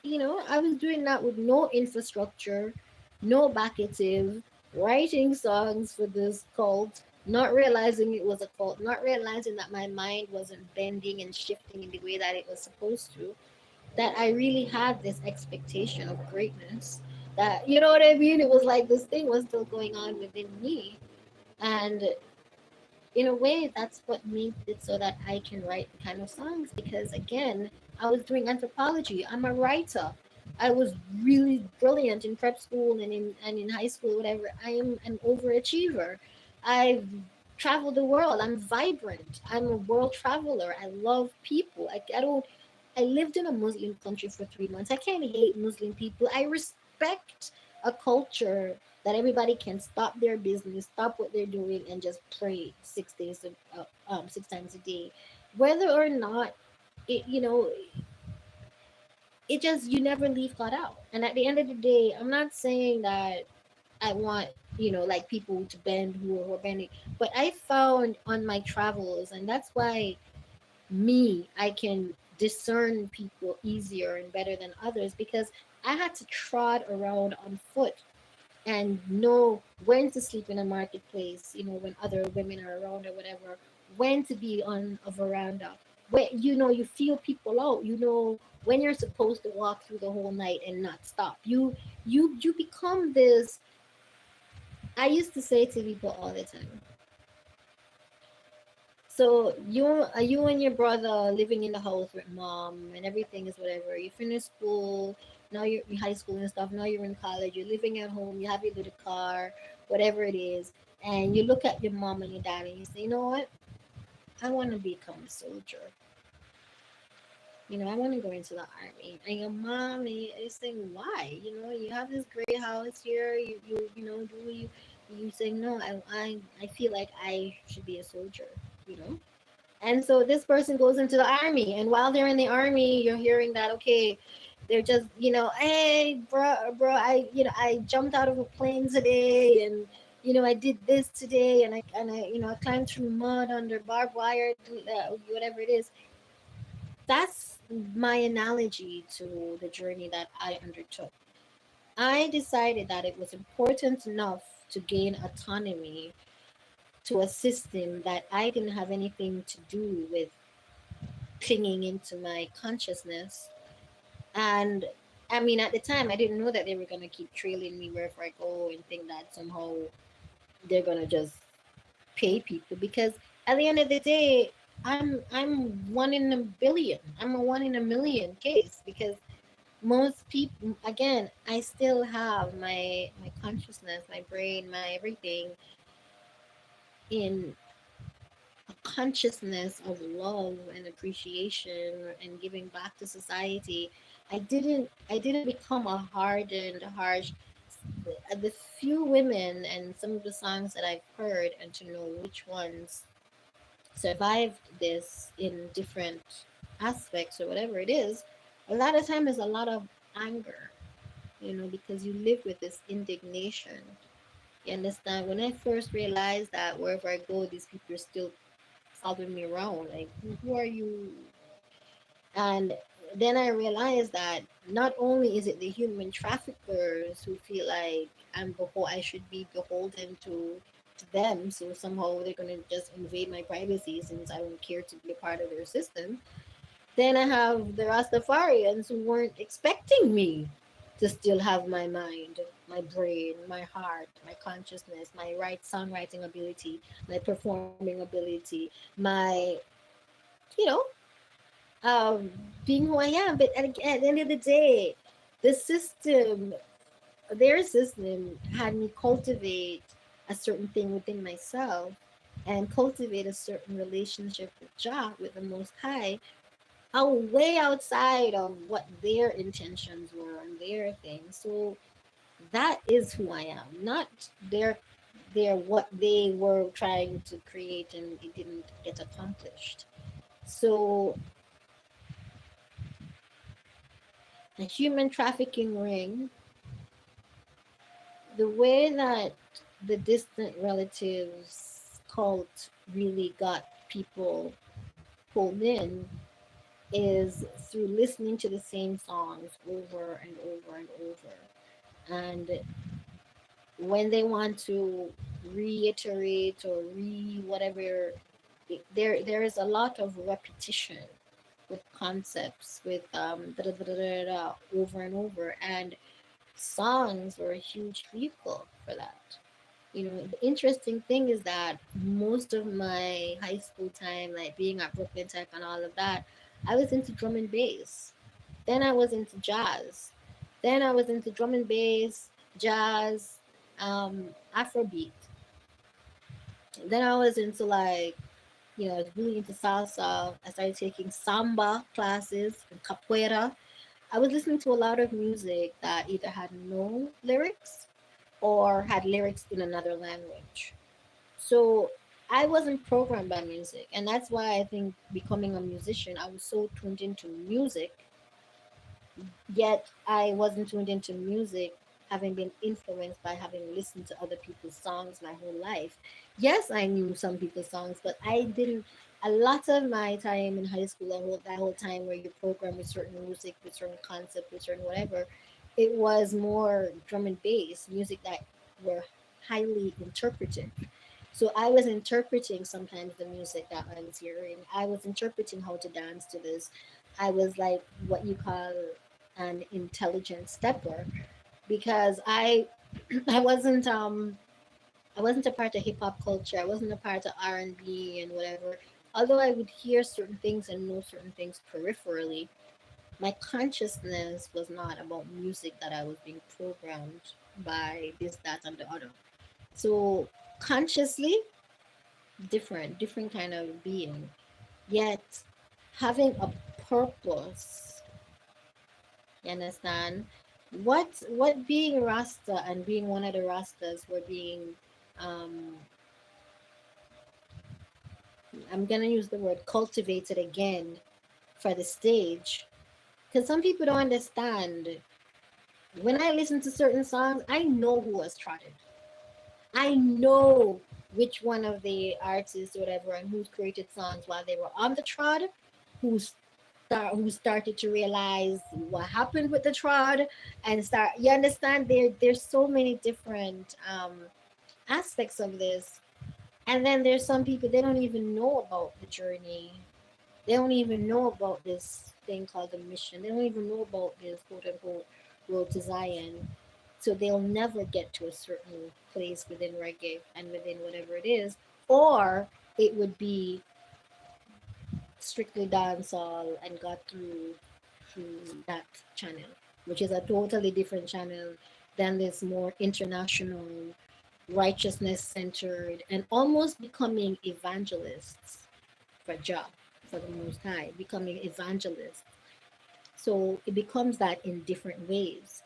I was doing that with no infrastructure, no backative, writing songs for this cult, not realizing it was a cult, not realizing that my mind wasn't bending and shifting in the way that it was supposed to, that I really had this expectation of greatness. That, you know what I mean? It was like this thing was still going on within me. And in a way, that's what made it so that I can write the kind of songs, because again, I was doing anthropology. I'm a writer. I was really brilliant in prep school and in high school, whatever. I am an overachiever. I've traveled the world. I'm vibrant. I'm a world traveler. I love people. I don't. I lived in a Muslim country for 3 months. I can't hate Muslim people. I respect a culture that everybody can stop their business, stop what they're doing, and just pray 6 days, 6 times a day, whether or not it, it just you never leave God out. And at the end of the day, I'm not saying that I want like people to bend who are bending, but I found on my travels, and that's why I can discern people easier and better than others, because I had to trot around on foot and know when to sleep in a marketplace, when other women are around or whatever, when to be on a veranda. When you feel people out, when you're supposed to walk through the whole night and not stop. You become this. I used to say to people all the time. So you and your brother living in the house with mom and everything is whatever. You finish school, now you're in high school and stuff. Now you're in college. You're living at home. You have your little car, whatever it is, and you look at your mom and your dad and you say, you know what? I want to become a soldier. I want to go into the army. And your mom is saying, why? You have this great house here. Do you say no? I feel like I should be a soldier. You know And so this person goes into the army, and while they're in the army, you're hearing that okay, they're just hey, bro, I jumped out of a plane today, and I did this today, and I climbed through mud under barbed wire, whatever it is. That's my analogy to the journey that I undertook. I decided that it was important enough to gain autonomy to a system that I didn't have anything to do with clinging into my consciousness. And I mean, at the time, I didn't know that they were going to keep trailing me wherever I go and think that somehow they're going to just pay people. Because at the end of the day, I'm one in a billion. I'm a one in a million case, because most people, again, I still have my consciousness, my brain, my everything in a consciousness of love and appreciation and giving back to society. I didn't become a hardened, harsh. The few women and some of the songs that I've heard, and to know which ones survived this in different aspects or whatever it is, a lot of time is a lot of anger, because you live with this indignation. You understand? When I first realized that wherever I go, these people are still following me around. Like, who are you? And then I realized that not only is it the human traffickers who feel like I should be beholden to them, so somehow they're gonna just invade my privacy since I don't care to be a part of their system. Then I have the Rastafarians who weren't expecting me to still have my mind, my brain, my heart, my consciousness, my songwriting ability, my performing ability, my you know um, being who I am. But at the end of the day, the system, their system, had me cultivate a certain thing within myself and cultivate a certain relationship with Jah, with the Most High, way outside of what their intentions were and their things. So that is who I am, not their what they were trying to create and it didn't get accomplished. So a human trafficking ring, the way that the distant relatives cult really got people pulled in is through listening to the same songs over and over and over. And when they want to reiterate or re whatever, there is a lot of repetition with concepts, with over and over. And songs were a huge vehicle for that. The interesting thing is that most of my high school time, like being at Brooklyn Tech and all of that, I was into drum and bass. Then I was into jazz. Then I was into drum and bass, jazz, Afrobeat. Then I was into like, I was really into salsa. I started taking samba classes and capoeira. I was listening to a lot of music that either had no lyrics or had lyrics in another language. So I wasn't programmed by music. And that's why I think becoming a musician, I was so tuned into music, yet I wasn't tuned into music having been influenced by having listened to other people's songs my whole life. Yes, I knew some people's songs, but I didn't. A lot of my time in high school, that whole time where you're programmed with certain music, with certain concept, with certain whatever, it was more drum and bass music that were highly interpretive. So I was interpreting sometimes the music that I was hearing. I was interpreting how to dance to this. I was like what you call an intelligent stepper because I wasn't a part of hip hop culture. I wasn't a part of R&B and whatever. Although I would hear certain things and know certain things peripherally, my consciousness was not about music that I was being programmed by this, that, and the other. So consciously, different kind of being. Yet having a purpose, you understand? What being Rasta and being one of the Rastas were being, um I'm gonna use the word cultivated again for the stage. Because some people don't understand. When I listen to certain songs, I know who was trotted. I know which one of the artists or whatever and who created songs while they were on the trod, who started to realize what happened with the trod and start, you understand, there's so many different aspects of this. And then there's some people, they don't even know about the journey. They don't even know about this thing called the mission. They don't even know about this quote unquote road to Zion. So they'll never get to a certain place within reggae and within whatever it is. Or it would be strictly dancehall and got through that channel, which is a totally different channel than this more international, righteousness centered, and almost becoming evangelists for Jah, for the Most High, becoming evangelists. So it becomes that in different ways.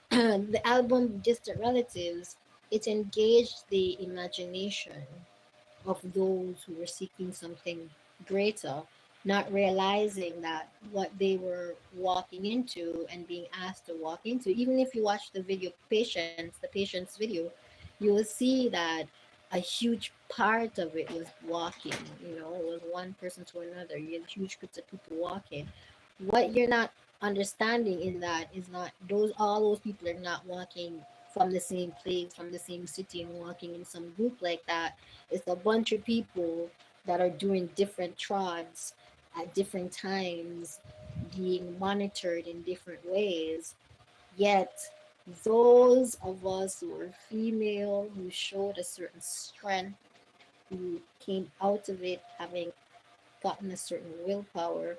The album Distant Relatives, it engaged the imagination of those who were seeking something greater, not realizing that what they were walking into and being asked to walk into, even if you watch the video the patient's video, you will see that a huge part of it was walking, it was one person to another. You had huge groups of people walking. What you're not understanding in that is not all those people are not walking from the same place, from the same city, and walking in some group like that. It's a bunch of people that are doing different trods at different times, being monitored in different ways. Yet, those of us who were female, who showed a certain strength, who came out of it having gotten a certain willpower,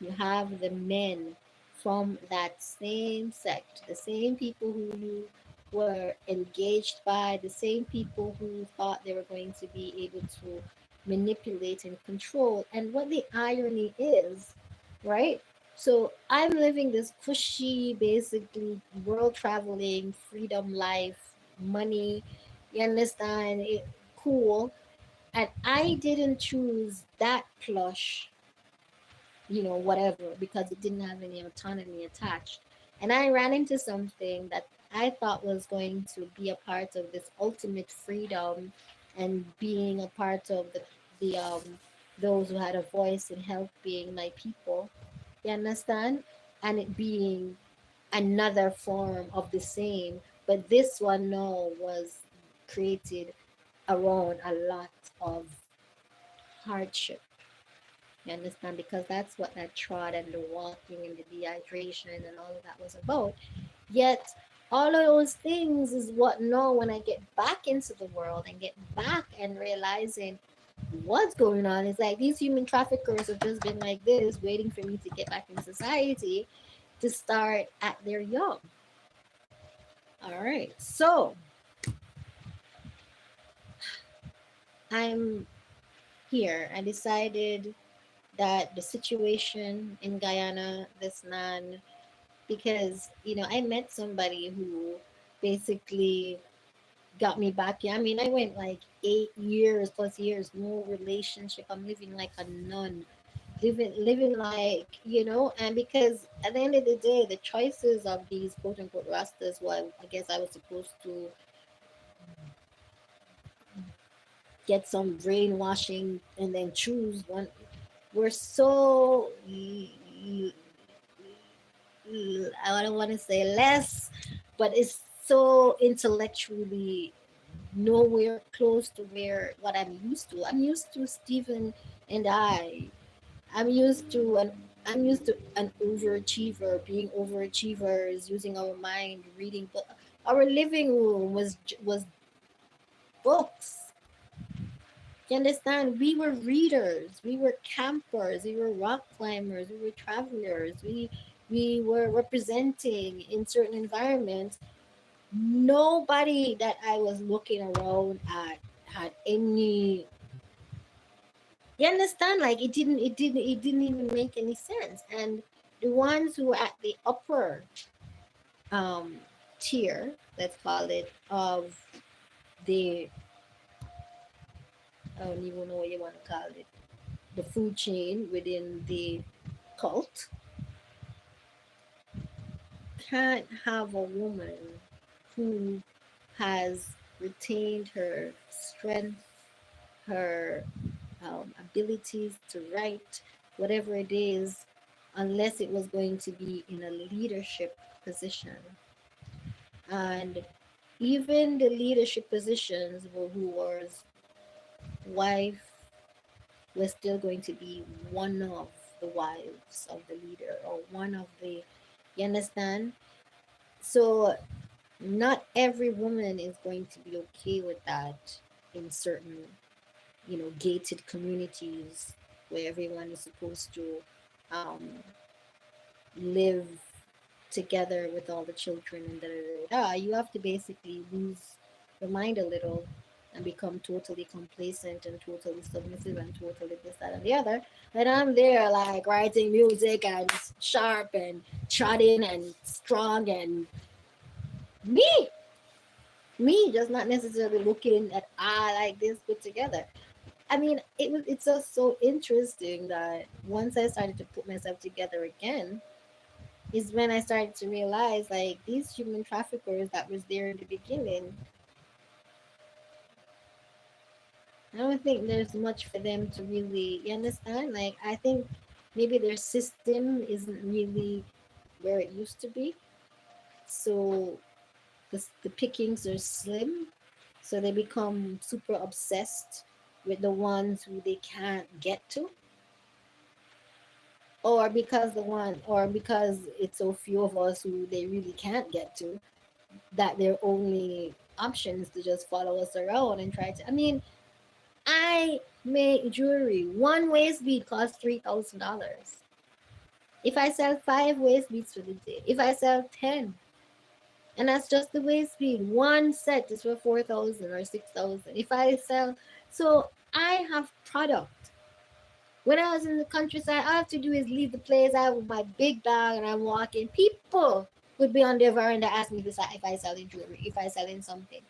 you have the men from that same sect, the same people who you were engaged by, the same people who thought they were going to be able to manipulate and control. And what the irony is, right? So I'm living this cushy, basically world traveling, freedom life, money, you understand? Cool. And I didn't choose that plush, whatever, because it didn't have any autonomy attached. And I ran into something that I thought was going to be a part of this ultimate freedom and being a part of the those who had a voice in helping my people. You understand? And it being another form of the same, but this one no was created around a lot of hardship. You understand? Because that's what that trod and the walking and the dehydration and all of that was about. Yet all of those things is what no when I get back into the world and get back and realizing what's going on. It's like these human traffickers have just been like this, waiting for me to get back in society to start at their young. All right. So I'm here. I decided that the situation in Guyana, this man, because, I met somebody who basically got me back. Yeah, I mean, I went like 8 years plus years, no relationship. I'm living like a nun, living like, and because at the end of the day, the choices of these quote unquote rastas, well, I guess I was supposed to get some brainwashing and then choose one. We're so I don't want to say less, but it's so intellectually nowhere close to where what I'm used to. I'm used to Stephen and I. I'm used to an I'm used to an overachiever, being overachievers, using our mind, reading. But our living room was books. You understand? We were readers, we were campers, we were rock climbers, we were travelers, we were representing in certain environments. Nobody that I was looking around at had any. You understand? Like it didn't even make any sense. And the ones who were at the upper um tier, let's call it, of the, I don't even know what you want to call it, the food chain within the cult, can't have a woman who has retained her strength, her abilities to write, whatever it is, unless it was going to be in a leadership position. And even the leadership positions who was wife was still going to be one of the wives of the leader or one of the, you understand? So not every woman is going to be okay with that in certain, gated communities where everyone is supposed to um, live together with all the children and da, da, da, da. You have to basically lose your mind a little and become totally complacent and totally submissive and totally this, that, and the other. And I'm there like writing music and sharp and chatting and strong and me, just not necessarily looking at like this put together. I mean, it's just so interesting that once I started to put myself together again, is when I started to realize like these human traffickers that was there in the beginning, I don't think there's much for them to really, you understand? Like I think maybe their system isn't really where it used to be. So the pickings are slim. So they become super obsessed with the ones who they can't get to. Or because it's so few of us who they really can't get to, that their only option is to just follow us around and try to. I mean, I make jewelry. One waist bead costs $3,000. If I sell 5 waist beads for the day, if I sell 10, and that's just the waist bead, one set is for 4,000 or 6,000. If I sell, so I have product. When I was in the countryside, all I have to do is leave the place. I have my big bag and I'm walking. People would be on their veranda asking me if I selling jewelry, if I selling something.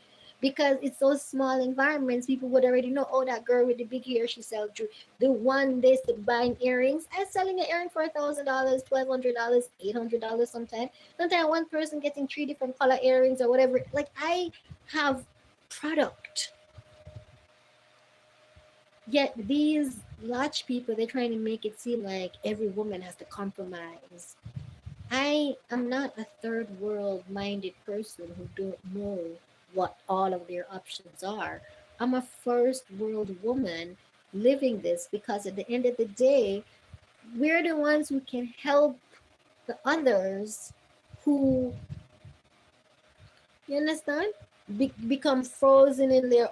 Because it's those small environments, people would already know, oh, that girl with the big hair, she sells jewelry. The one they buying earrings, I'm selling an earring for $1,000, $1,200, $800 sometimes. Sometimes one person getting 3 different color earrings or whatever. Like I have product. Yet these large people, they're trying to make it seem like every woman has to compromise. I am not a third world minded person who don't know what all of their options are. I'm a first world woman living this because at the end of the day, we're the ones who can help the others who, you understand, become frozen in their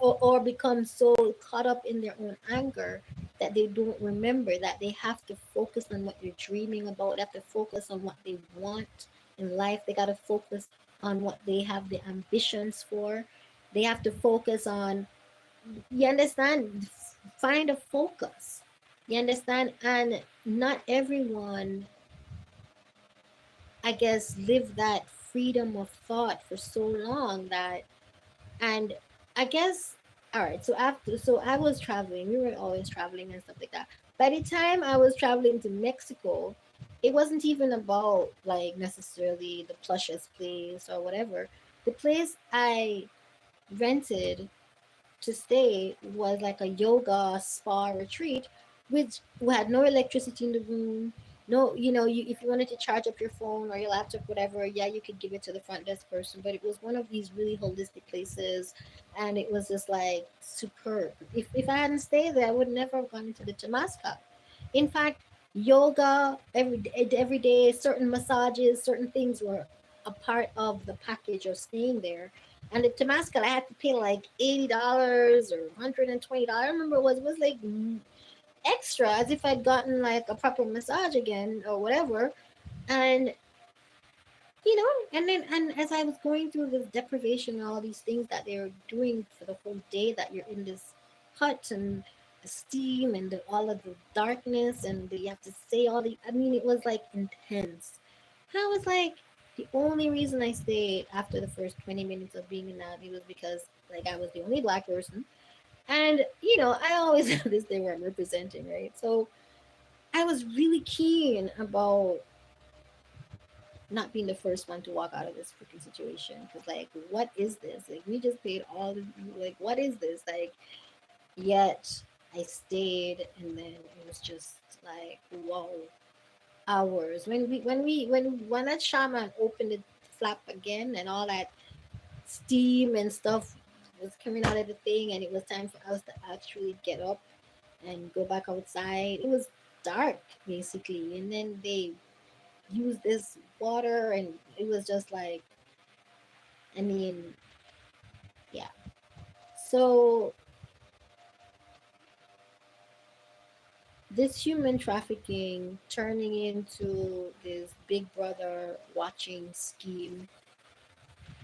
or become so caught up in their own anger that they don't remember that they have to focus on what they're dreaming about. They have to focus on what they want in life. They got to focus on what they have the ambitions for. They have to focus on, you understand, find a focus, you understand. And not everyone, I guess, live that freedom of thought for so long that, and I guess, all right, so I was traveling, we were always traveling and stuff like that. By the time I was traveling to Mexico, it wasn't even about like necessarily the plushest place or whatever. The place I rented to stay was like a yoga spa retreat, which we had no electricity in the room. No, if you wanted to charge up your phone or your laptop, whatever, yeah, you could give it to the front desk person. But it was one of these really holistic places, and it was just like superb. If I hadn't stayed there, I would never have gone into the Damascus. In fact, yoga every day, certain massages, certain things were a part of the package of staying there. And the Temascal, I had to pay like $80 or $120. I remember it was like extra, as if I'd gotten like a proper massage again or whatever. And and then and as I was going through this deprivation and all these things that they were doing for the whole day, that you're in this hut and the steam and all of the darkness and you have to say all the, I mean, it was like intense. And I was like, the only reason I stayed after the first 20 minutes of being in that, it was because like I was the only black person. And I always have this thing where I'm representing, right? So I was really keen about not being the first one to walk out of this freaking situation. Because, like, what is this? Like, we just paid all the, like, what is this? Like, yet I stayed, and then it was just like, whoa, hours. When that shaman opened the flap again, and all that steam and stuff was coming out of the thing, and it was time for us to actually get up and go back outside. It was dark, basically, and then they used this water, and it was just like, I mean, yeah. So this human trafficking turning into this big brother watching scheme,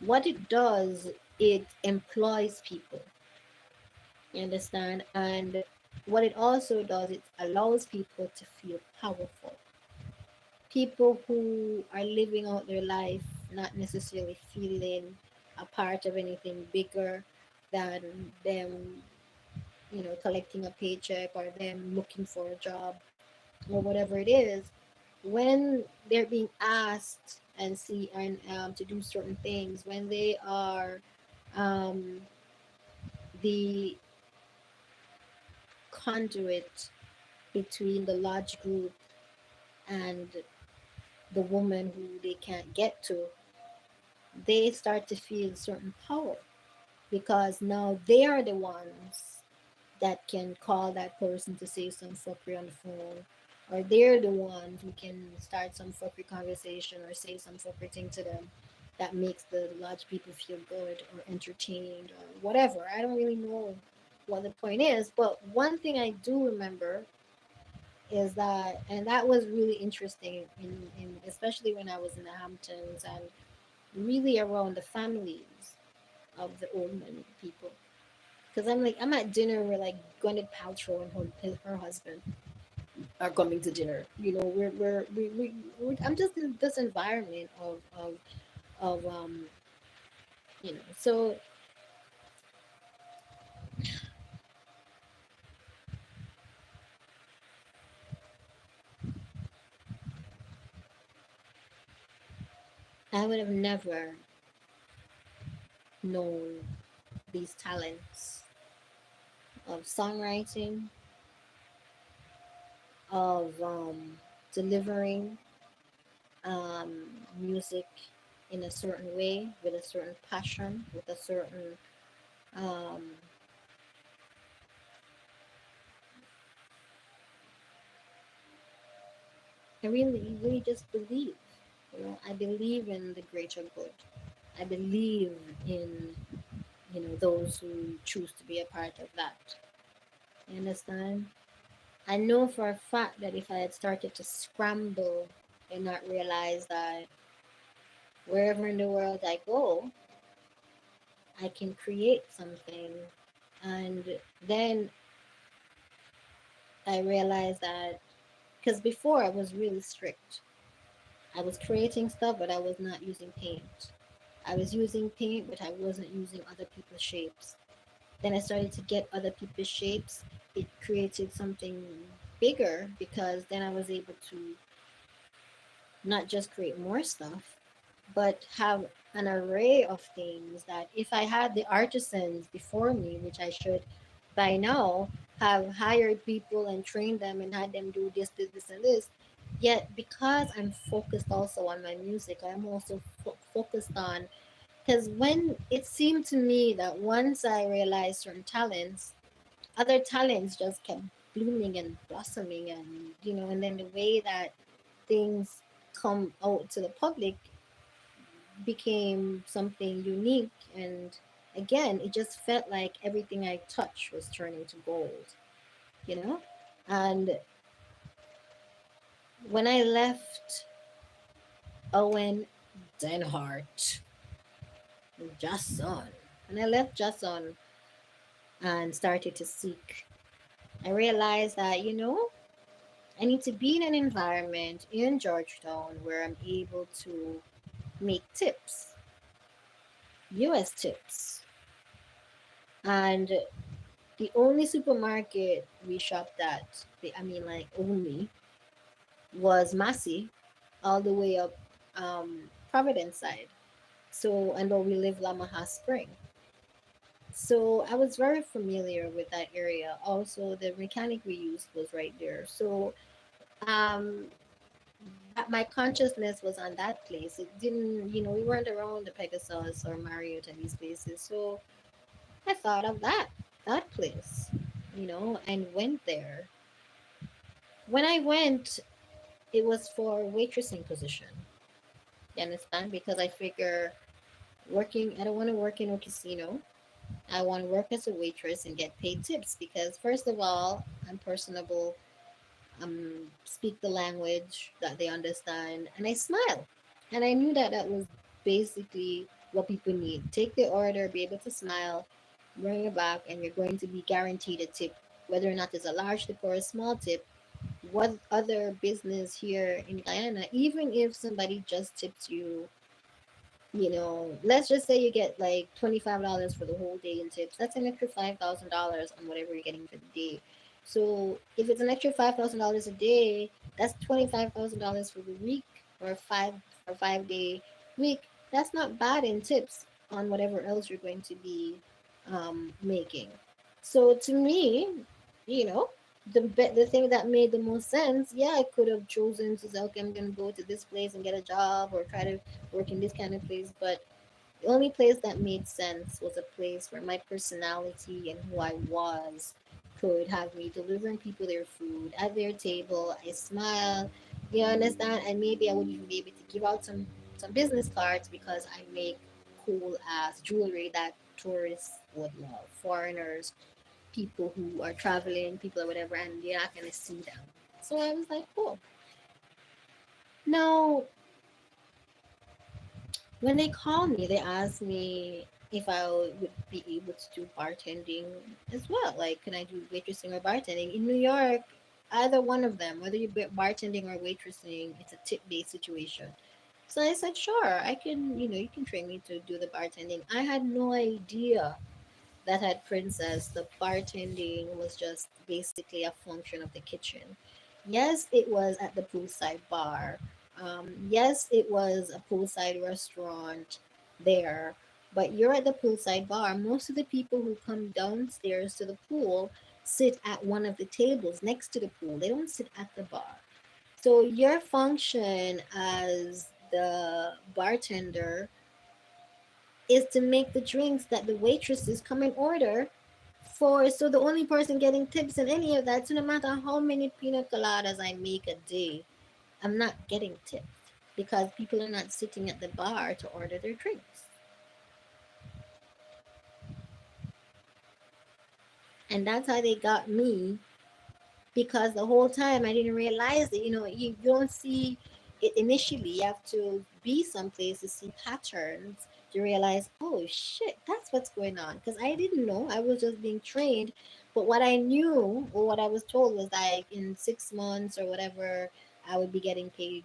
what it does, it employs people, you understand? And what it also does, it allows people to feel powerful. People who are living out their life not necessarily feeling a part of anything bigger than them, collecting a paycheck or them looking for a job or whatever it is. When they're being asked and see and to do certain things, when they are um, the conduit between the large group and the woman who they can't get to, they start to feel certain power because now they are the ones that can call that person to say some fuckery on the phone, or they're the ones who can start some fuckery conversation or say some fuckery thing to them that makes the large people feel good or entertained or whatever. I don't really know what the point is, but one thing I do remember is that, and that was really interesting in especially when I was in the Hamptons and really around the families of the old men people. Because I'm at dinner where like Gwyneth Paltrow and her husband are coming to dinner. I'm just in this environment of so I would have never known these talents of songwriting, of delivering music in a certain way, with a certain passion, with a certain um, I really just believe. I believe in the greater good. I believe in those who choose to be a part of that. You understand? I know for a fact that if I had started to scramble and not realize that wherever in the world I go, I can create something. And then I realized that because before I was really strict. I was creating stuff, but I was not using paint. I was using paint, but I wasn't using other people's shapes. Then I started to get other people's shapes. It created something bigger because then I was able to not just create more stuff, but have an array of things that if I had the artisans before me, which I should by now have hired people and trained them and had them do this, and this. Yet, because I'm focused also on my music, I'm also focused on because when it seemed to me that once I realized certain talents, other talents just kept blooming and blossoming, and and then the way that things come out to the public became something unique. And again, it just felt like everything I touched was turning to gold, you know? And when I left Owen Denhart, Jason, when I left Jason and started to seek, I realized that, I need to be in an environment in Georgetown where I'm able to make tips, US tips. And the only supermarket we shopped at, I mean, like, only, was Massey, all the way up Providence side. So, and though we live Lamaha Spring. So I was very familiar with that area. Also, the mechanic we used was right there. So, um, my consciousness was on that place. It didn't, we weren't around the Pegasus or Marriott and these places. So I thought of that place, and went there. When I went, it was for waitressing position. You understand? Because I figure I don't want to work in a casino. I want to work as a waitress and get paid tips because first of all, I'm personable. Speak the language that they understand, and I smile. And I knew that that was basically what people need. Take the order, be able to smile, bring it back, and you're going to be guaranteed a tip, whether or not it's a large tip or a small tip. What other business here in Guyana, even if somebody just tips you, let's just say you get like $25 for the whole day in tips. That's an extra $5,000 on whatever you're getting for the day. So if it's an extra $5,000 a day, that's $25,000 for the week, or 5 day week. That's not bad in tips on whatever else you're going to be making. So to me, you know, the thing that made the most sense, yeah, I could have chosen to say, okay, I'm gonna go to this place and get a job or try to work in this kind of place, but the only place that made sense was a place where my personality and who I was could have me delivering people their food at their table. I smile, you understand, and maybe I would even be able to give out some business cards because I make cool ass jewelry that tourists would love, foreigners, people who are traveling, people or whatever, and you're not gonna see them. So I was like, cool. Now, when they called me, they asked me if I would be able to do bartending as well. Like, can I do waitressing or bartending? In New York, either one of them, whether you be bartending or waitressing, it's a tip-based situation. So I said, sure, I can, you can train me to do the bartending. I had no idea that at Princess, the bartending was just basically a function of the kitchen. Yes, it was at the poolside bar. Yes, it was a poolside restaurant there. but you're at the poolside bar. Most of the people who come downstairs to the pool sit at one of the tables next to the pool. They don't sit at the bar. So your function as the bartender is to make the drinks that the waitresses come and order for. So the only person getting tips in any of that, so no matter how many pina coladas I make a day, I'm not getting tips because people are not sitting at the bar to order their drinks. And that's how they got me, because the whole time I didn't realize it. You don't see it initially. You have to be someplace to see patterns to realize, oh shit, that's what's going on. Because I didn't know. I was just being trained. But what I knew, or what I was told, was like in 6 months or whatever, I would be getting paid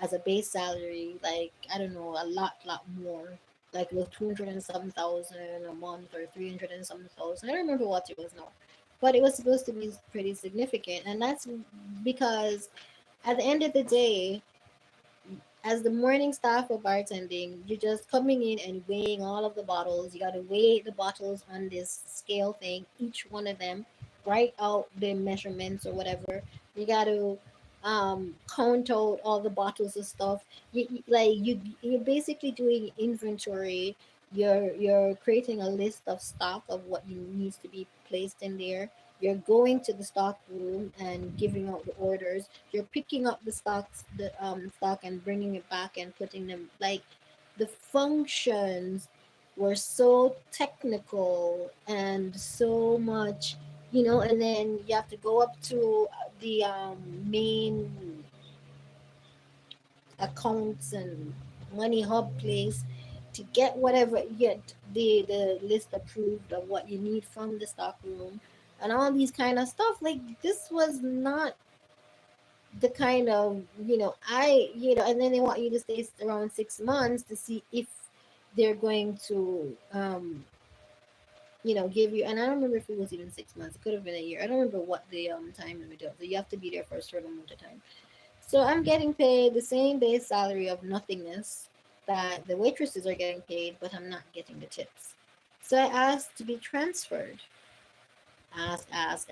as a base salary, like, I don't know, a lot more. Like it was 200 and some thousand a month, or 300 and some thousand. I don't remember what it was now, but it was supposed to be pretty significant. And that's because at the end of the day, as the morning staff of bartending, you're just coming in and weighing all of the bottles. You got to weigh the bottles on this scale thing, each one of them, write out the measurements or whatever. You got to count out all the bottles of stuff. You're basically doing inventory. You're creating a list of stock of what you needs to be placed in there. You're going to the stock room and giving out the orders. You're picking up the stock and bringing it back and putting them, like, the functions were so technical and so much, and then you have to go up to the main accounts and money hub place to get whatever, get the list approved of what you need from the stock room, and all these kind of stuff. Like, this was not the kind of, and then they want you to stay around 6 months to see if they're going to give you. And I don't remember if it was even 6 months. It could have been a year. I don't remember what the time limit is. So you have to be there for a certain amount of time. So I'm getting paid the same base salary of nothingness that the waitresses are getting paid, but I'm not getting the tips. So I asked to be transferred. Ask.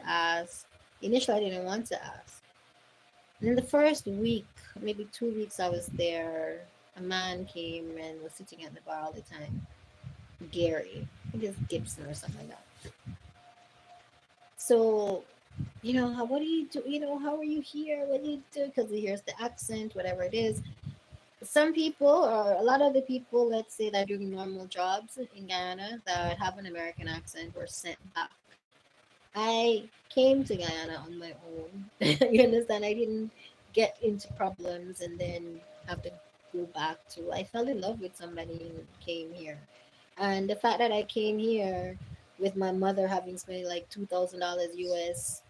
Initially, I didn't want to ask. In the first week, maybe 2 weeks I was there, a man came and was sitting at the bar all the time. Gary. I think it's Gibson or something like that. So, what do you do? How are you here? What do you do? Because he hears the accent, whatever it is. Some people, or a lot of the people, let's say, that are doing normal jobs in Guyana that have an American accent, were sent back. I came to Guyana on my own. You understand? I didn't get into problems and then have to go back to. I fell in love with somebody and came here. And the fact that I came here with my mother having spent like $2,000 US,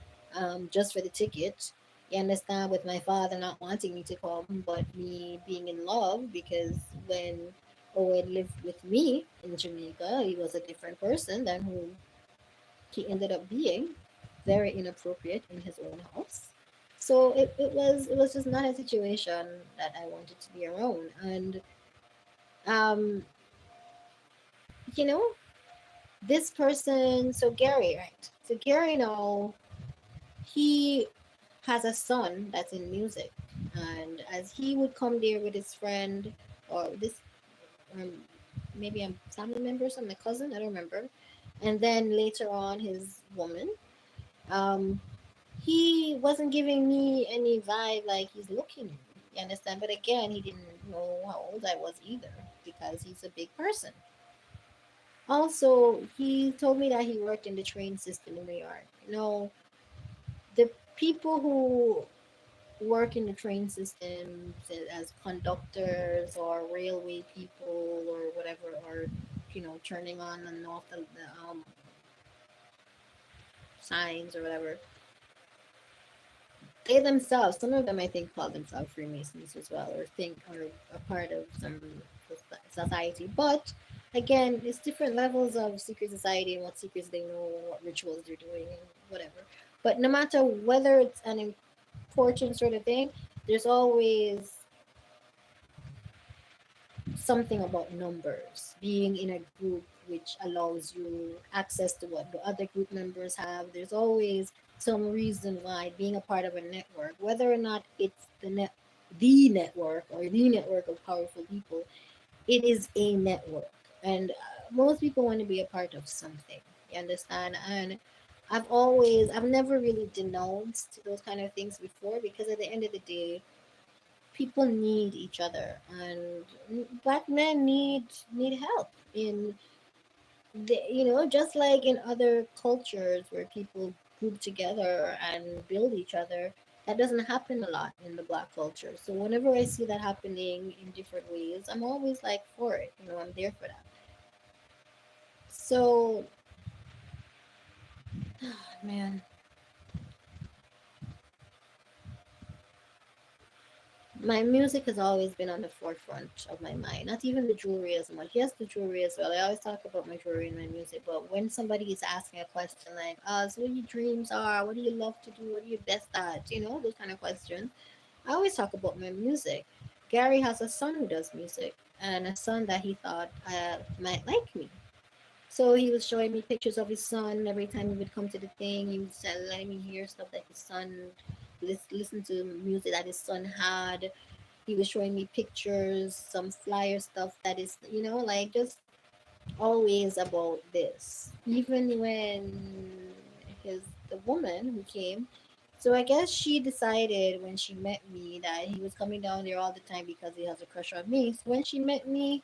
just for the ticket. You understand? With my father not wanting me to come, but me being in love, because when Owen lived with me in Jamaica, he was a different person than who he ended up being, very inappropriate in his own house. So it was just not a situation that I wanted to be around. And um, you know, this person, so Gary, right? So Gary now, he has a son that's in music. And as he would come there with his friend, or this um, maybe a family member, or my cousin, I don't remember. And then later on his woman, um, he wasn't giving me any vibe like he's looking. You understand? But again, he didn't know how old I was either, because he's a big person. Also, he told me that he worked in the train system in New York. The people who work in the train system as conductors or railway people or whatever, or turning on and off the signs or whatever, they themselves, some of them I think call themselves Freemasons as well, or think are a part of some society. But again, it's different levels of secret society and what secrets they know and what rituals they're doing and whatever. But no matter whether it's an important sort of thing, there's always something about numbers, being in a group which allows you access to what the other group members have. There's always some reason why being a part of a network, whether or not it's the network or the network of powerful people, it is a network. And most people want to be a part of something. You understand? And I've never really denounced those kind of things before, because at the end of the day, people need each other, and black men need help in just like in other cultures where people group together and build each other. That doesn't happen a lot in the black culture. So whenever I see that happening in different ways, I'm always like for it. I'm there for that. So man, my music has always been on the forefront of my mind. Not even the jewelry as much. Yes, the jewelry as well. I always talk about my jewelry and my music. But when somebody is asking a question like, so what your dreams are? What do you love to do? What are you best at? Those kind of questions. I always talk about my music. Gary has a son who does music, and a son that he thought might like me. So he was showing me pictures of his son. Every time he would come to the thing, he would letting me hear stuff that his son, listen to music that his son had. He was showing me pictures, some flyer stuff that is, like just always about this. Even when his the woman who came, so I guess she decided when she met me that he was coming down there all the time because he has a crush on me. So when she met me,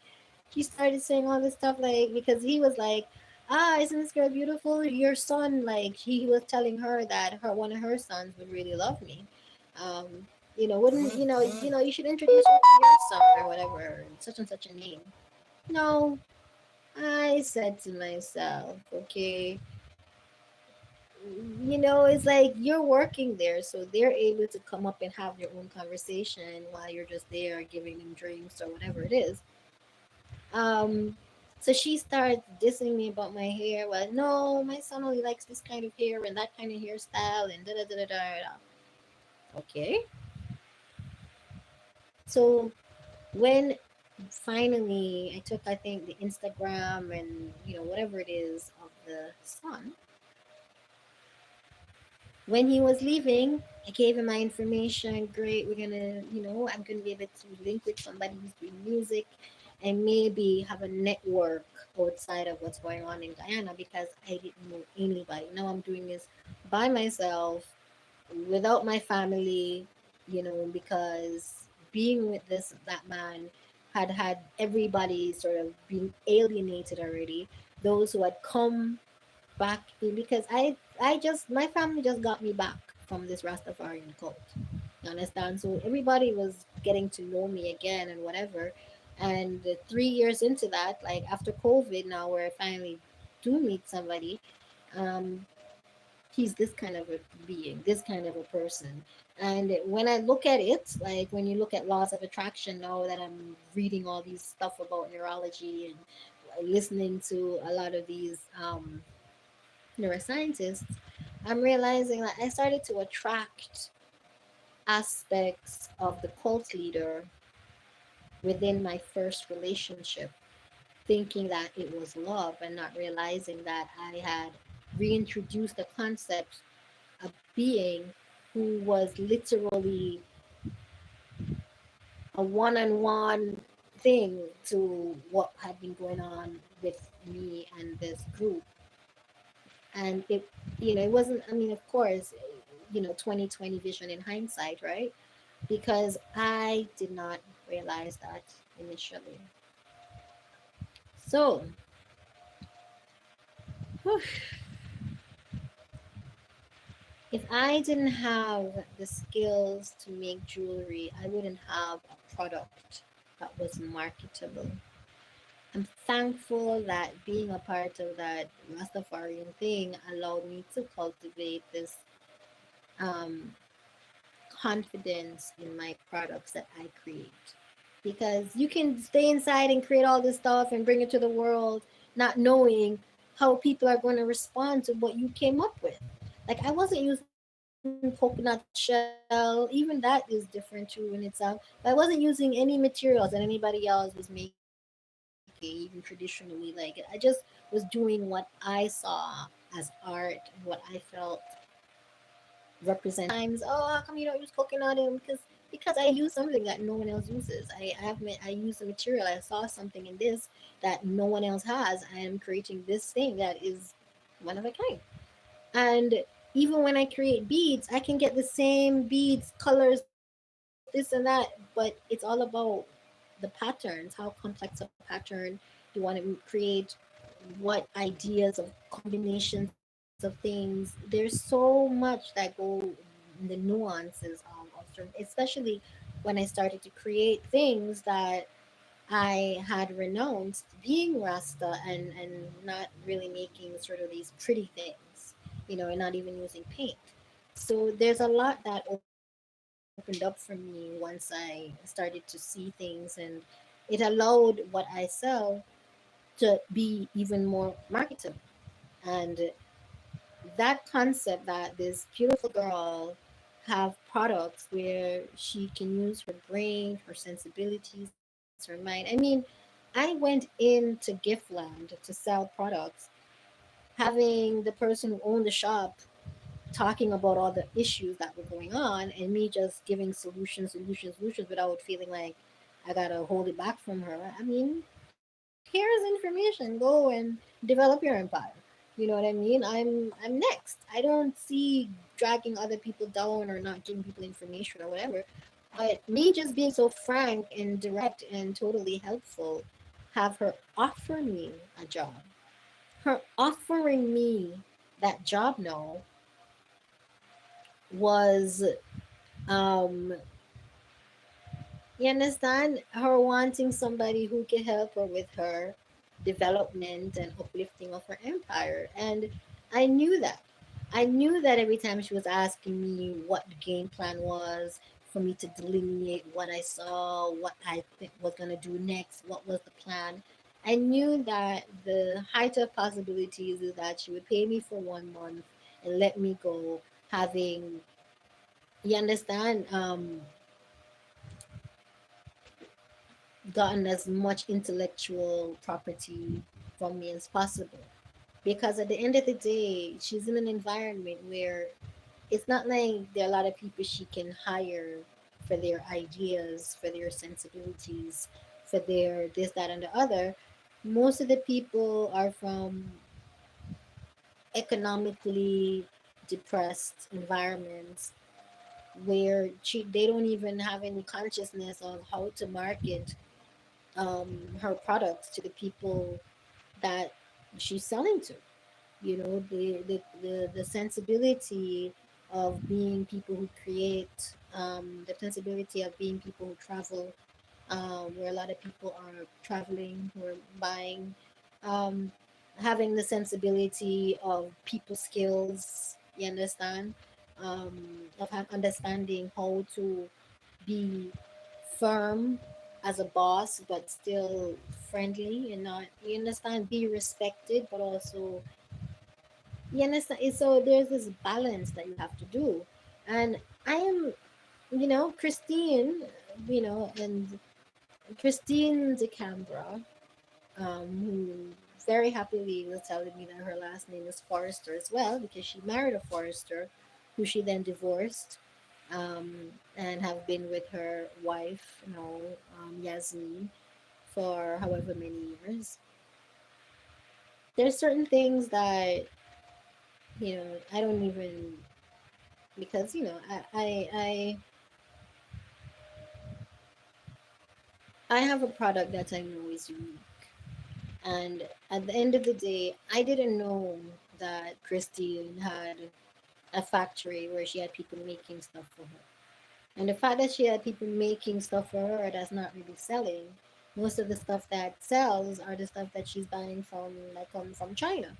she started saying all this stuff like, because he was like, isn't this girl beautiful? Your son, like he was telling her that one of her sons would really love me. Um, wouldn't you should introduce her to your son or whatever, such and such a name. No, I said to myself, okay, it's like you're working there, so they're able to come up and have their own conversation while you're just there giving them drinks or whatever it is. Um, so she starts dissing me about my hair. Well, no, my son only likes this kind of hair and that kind of hairstyle and da da da da da. Okay, so when finally I took, I think, the Instagram and whatever it is of the son. When he was leaving, I gave him my information. Great, I'm gonna be able to link with somebody who's doing music and maybe have a network outside of what's going on in Guyana, because I didn't know anybody. Now I'm doing this by myself without my family, because being with that man had everybody sort of been alienated already. Those who had come back in, because I just my family just got me back from this Rastafarian cult. You understand? So everybody was getting to know me again and whatever. And 3 years into that, like after COVID, now where I finally do meet somebody, um, he's this kind of a being, this kind of a person. And when I look at it, like when you look at laws of attraction, now that I'm reading all these stuff about neurology and listening to a lot of these neuroscientists, I'm realizing that I started to attract aspects of the cult leader within my first relationship, thinking that it was love and not realizing that I had reintroduced the concept of being who was literally a one on one thing to what had been going on with me and this group. And it wasn't, I mean, of course, 2020 vision in hindsight, right? Because I did not realize that initially. So, whew, if I didn't have the skills to make jewelry, I wouldn't have a product that was marketable. I'm thankful that being a part of that Rastafarian thing allowed me to cultivate this um, confidence in my products that I create. Because you can stay inside and create all this stuff and bring it to the world, not knowing how people are going to respond to what you came up with. Like I wasn't using coconut shell, even that is different too in itself. But I wasn't using any materials that anybody else was making. even traditionally. Like I just was doing what I saw as art and what I felt represent. Times, oh, how come you don't use coconut? And because I use something that no one else uses. I use the material. I saw something in this that no one else has. I am creating this thing that is one of a kind. And even when I create beads, I can get the same beads, colors, this and that, but it's all about the patterns, how complex a pattern you want to create, what ideas of combinations of things. There's so much that go in the nuances of certain, especially when I started to create things that I had renounced being Rasta and not really making sort of these pretty things, and not even using paint. So there's a lot that opened up for me once I started to see things, and it allowed what I sell to be even more marketable. And that concept that this beautiful girl have products where she can use her brain, her sensibilities, her mind. I mean, I went into Giftland to sell products, having the person who owned the shop talking about all the issues that were going on, and me just giving solutions without feeling like I gotta hold it back from her. I mean, here's information. Go and develop your empire. You know what I mean? I'm next. I don't see dragging other people down or not giving people information or whatever. But me just being so frank and direct and totally helpful, have her offer me a job. Her offering me that job now was um you understand? Her wanting somebody who can help her with her development and uplifting of her empire. And I knew that. I knew that every time she was asking me what the game plan was, for me to delineate what I saw, what I think was going to do next, what was the plan. I knew that the height of possibilities is that she would pay me for 1 month and let me go, having, you understand, gotten as much intellectual property from me as possible. Because at the end of the day, she's in an environment where it's not like there are a lot of people she can hire for their ideas, for their sensibilities, for their this, that, and the other. Most of the people are from economically depressed environments where they don't even have any consciousness of how to market her products to the people that she's selling to. The sensibility of being people who create, the sensibility of being people who travel, where a lot of people are traveling, who are buying, um, having the sensibility of people skills, you understand, of understanding how to be firm as a boss, but still friendly and not, you understand, be respected, but also, you understand. So there's this balance that you have to do. And I am, Christine, and Christine de Cambra, who very happily was telling me that her last name is Forrester as well, because she married a Forrester, who she then divorced, and have been with her wife, Yasmin, for however many years. There's certain things that, I don't even, because, I have a product that I know is unique. And at the end of the day, I didn't know that Christine had a factory where she had people making stuff for her. And the fact that she had people making stuff for her that's not really selling, most of the stuff that sells are the stuff that she's buying from China.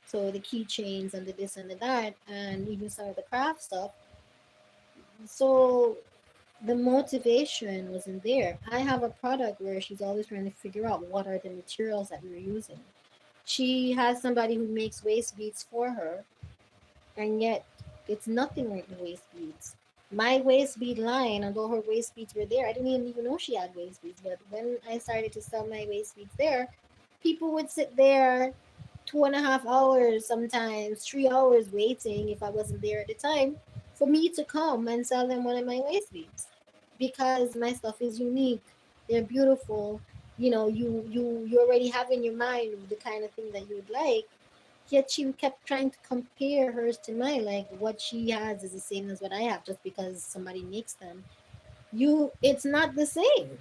So the keychains and the this and the that, and even some of the craft stuff. So the motivation wasn't there. I have a product where she's always trying to figure out what are the materials that we're using. She has somebody who makes waist beads for her, and yet it's nothing like the waist beads. My waist bead line, although her waist beads were there, I didn't even know she had waist beads. But when I started to sell my waist beads there, People would sit there 2.5 hours, sometimes 3 hours waiting if I wasn't there at the time for me to come and sell them one of my waist beads because my stuff is unique. They're beautiful. You already have in your mind the kind of thing that you would like. Yet she kept trying to compare hers to mine, like what she has is the same as what I have just because somebody makes them. It's not the same.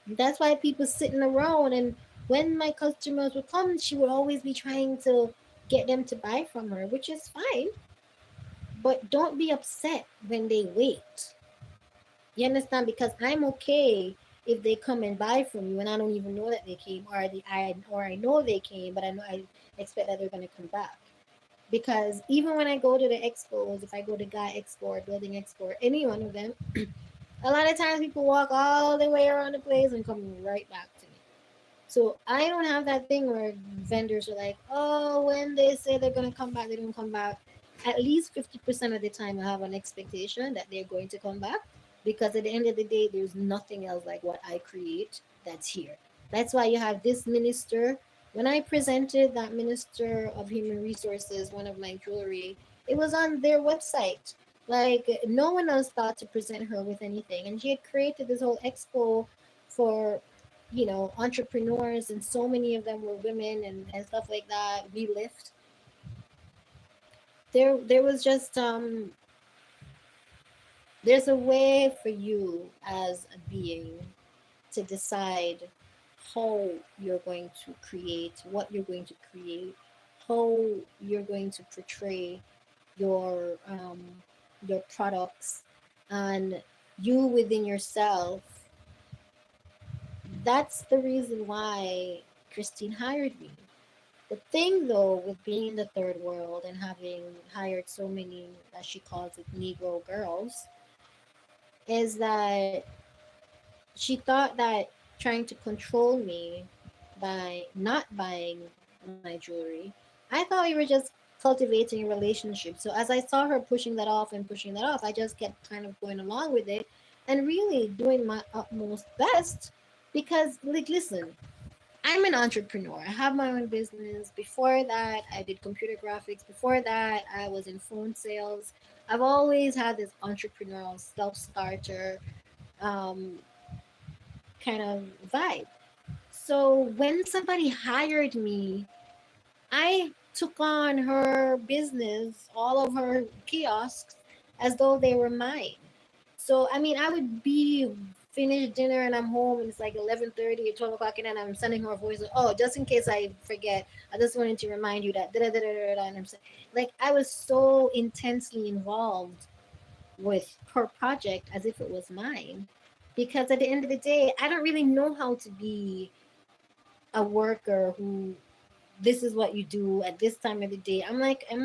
That's why people sitting around, and when my customers would come, she would always be trying to get them to buy from her, which is fine. But don't be upset when they wait. You understand? Because I'm okay if they come and buy from you, and I don't even know that they came, or I know they came, but I expect that they're gonna come back. Because even when I go to the expos, if I go to Guy Expo or Building Expo, or any one of them, a lot of times people walk all the way around the place and come right back to me. So I don't have that thing where vendors are like, oh, when they say they're gonna come back, they don't come back. At least 50% of the time, I have an expectation that they're going to come back because at the end of the day, there's nothing else like what I create that's here. That's why you have this minister. When I presented that minister of human resources, one of my jewelry, it was on their website. Like no one else thought to present her with anything, and she had created this whole expo for entrepreneurs, and so many of them were women and stuff like that. We lift. There was just there's a way for you as a being to decide how you're going to create, what you're going to create, how you're going to portray your um your products, and you within yourself. That's the reason why Christine hired me. The thing though with being in the third world and having hired so many, as she calls it, Negro girls, is that she thought that trying to control me by not buying my jewelry, I thought we were just cultivating a relationship. So as I saw her pushing that off and pushing that off, I just kept kind of going along with it and really doing my utmost best because, like, listen, I'm an entrepreneur. I have my own business. Before that, I did computer graphics. Before that, I was in phone sales. I've always had this entrepreneurial self starter um, kind of vibe. So when somebody hired me, I took on her business, all of her kiosks, as though they were mine. So I mean, I would be finished dinner and I'm home and it's like 11:30 or 12 o'clock, and then I'm sending her a voice. Like, oh, just in case I forget, I just wanted to remind you that. Da, da, da, da, da, da, and I'm saying, like, I was so intensely involved with her project as if it was mine, because at the end of the day, I don't really know how to be a worker who this is what you do at this time of the day. I'm like, I'm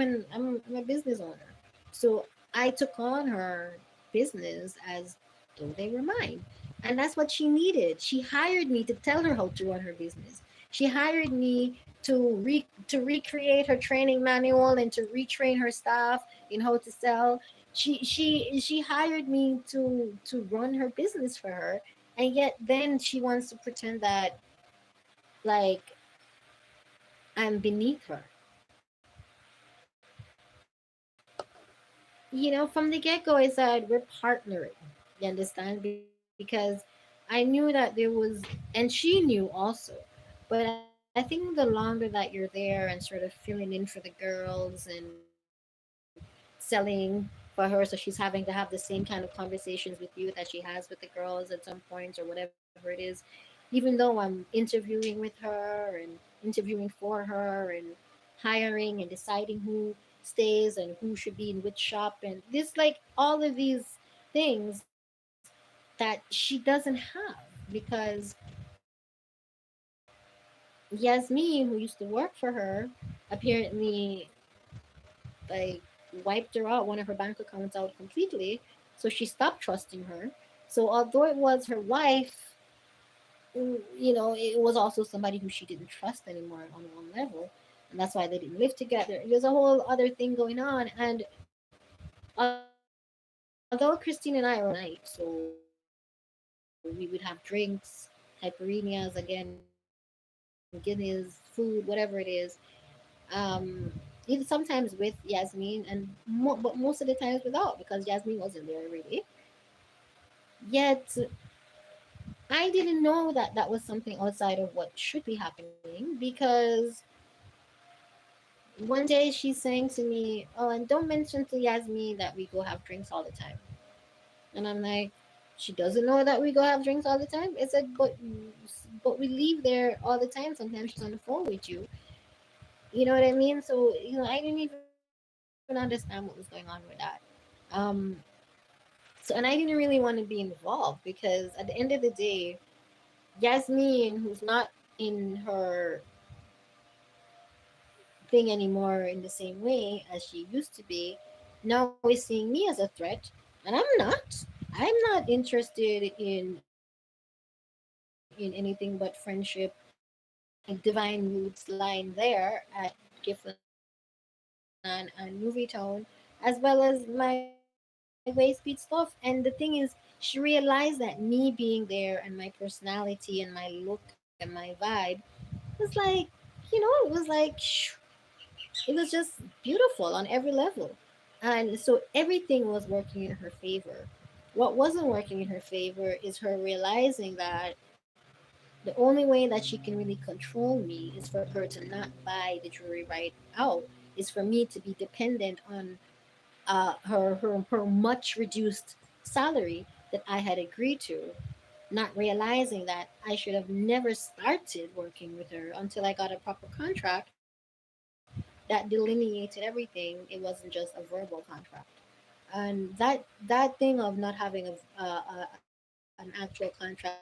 a business owner. So I took on her business as though they were mine. And that's what she needed. She hired me to tell her how to run her business. She hired me to recreate her training manual and to retrain her staff in how to sell. She hired me to run her business for her. And yet then she wants to pretend that, like, I'm beneath her. From the get go, I said we're partnering. You understand? Because I knew that there was, and she knew also. But I think the longer that you're there and sort of filling in for the girls and selling for her, so she's having to have the same kind of conversations with you that she has with the girls at some points or whatever it is, even though I'm interviewing with her and interviewing for her and hiring and deciding who stays and who should be in which shop, and this, like, all of these things that she doesn't have, because Yasmin, who used to work for her, apparently, like, wiped her out, one of her bank accounts out completely, so she stopped trusting her. So although it was her wife, it was also somebody who she didn't trust anymore on one level, and that's why they didn't live together. There's a whole other thing going on, and although Christine and I were night, so we would have drinks, caipirinhas, again, Guinness, Fanta, whatever it is, food, whatever it is. Even sometimes with Yasmin, and but most of the times without, because Yasmin wasn't there really. Yet I didn't know that that was something outside of what should be happening, because one day she's saying to me, "Oh, and don't mention to Yasmin that we go have drinks all the time." And I'm like, "She doesn't know that we go have drinks all the time." I said, "But we leave there all the time. Sometimes she's on the phone with you." You know what I mean? So I didn't even understand what was going on with that. Um, so, and I didn't really want to be involved, because at the end of the day, Yasmin, who's not in her thing anymore in the same way as she used to be, now is seeing me as a threat, and I'm not. I'm not interested in anything but friendship. My divine roots lying there at Giffland and Movie Town, as well as my way speed stuff. And the thing is, she realized that me being there and my personality and my look and my vibe was like, it was just beautiful on every level. And so everything was working in her favor. What wasn't working in her favor is her realizing that the only way that she can really control me is for her to not buy the jewelry right out, is for me to be dependent on her much reduced salary that I had agreed to, not realizing that I should have never started working with her until I got a proper contract that delineated everything. It wasn't just a verbal contract. And that thing of not having an actual contract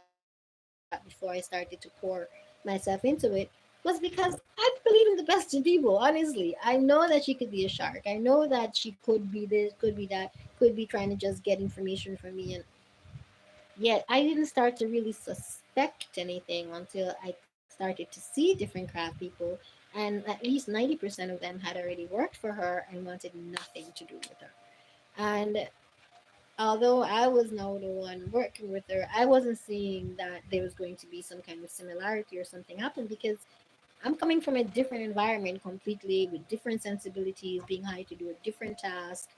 before I started to pour myself into it was because I believe in the best in people. Honestly, I know that she could be a shark. I know that she could be this, could be that, could be trying to just get information from me, and yet I didn't start to really suspect anything until I started to see different craft people, and at least 90% of them had already worked for her and wanted nothing to do with her. And although I was now the one working with her, I wasn't seeing that there was going to be some kind of similarity or something happen, because I'm coming from a different environment completely, with different sensibilities, being hired to do a different task.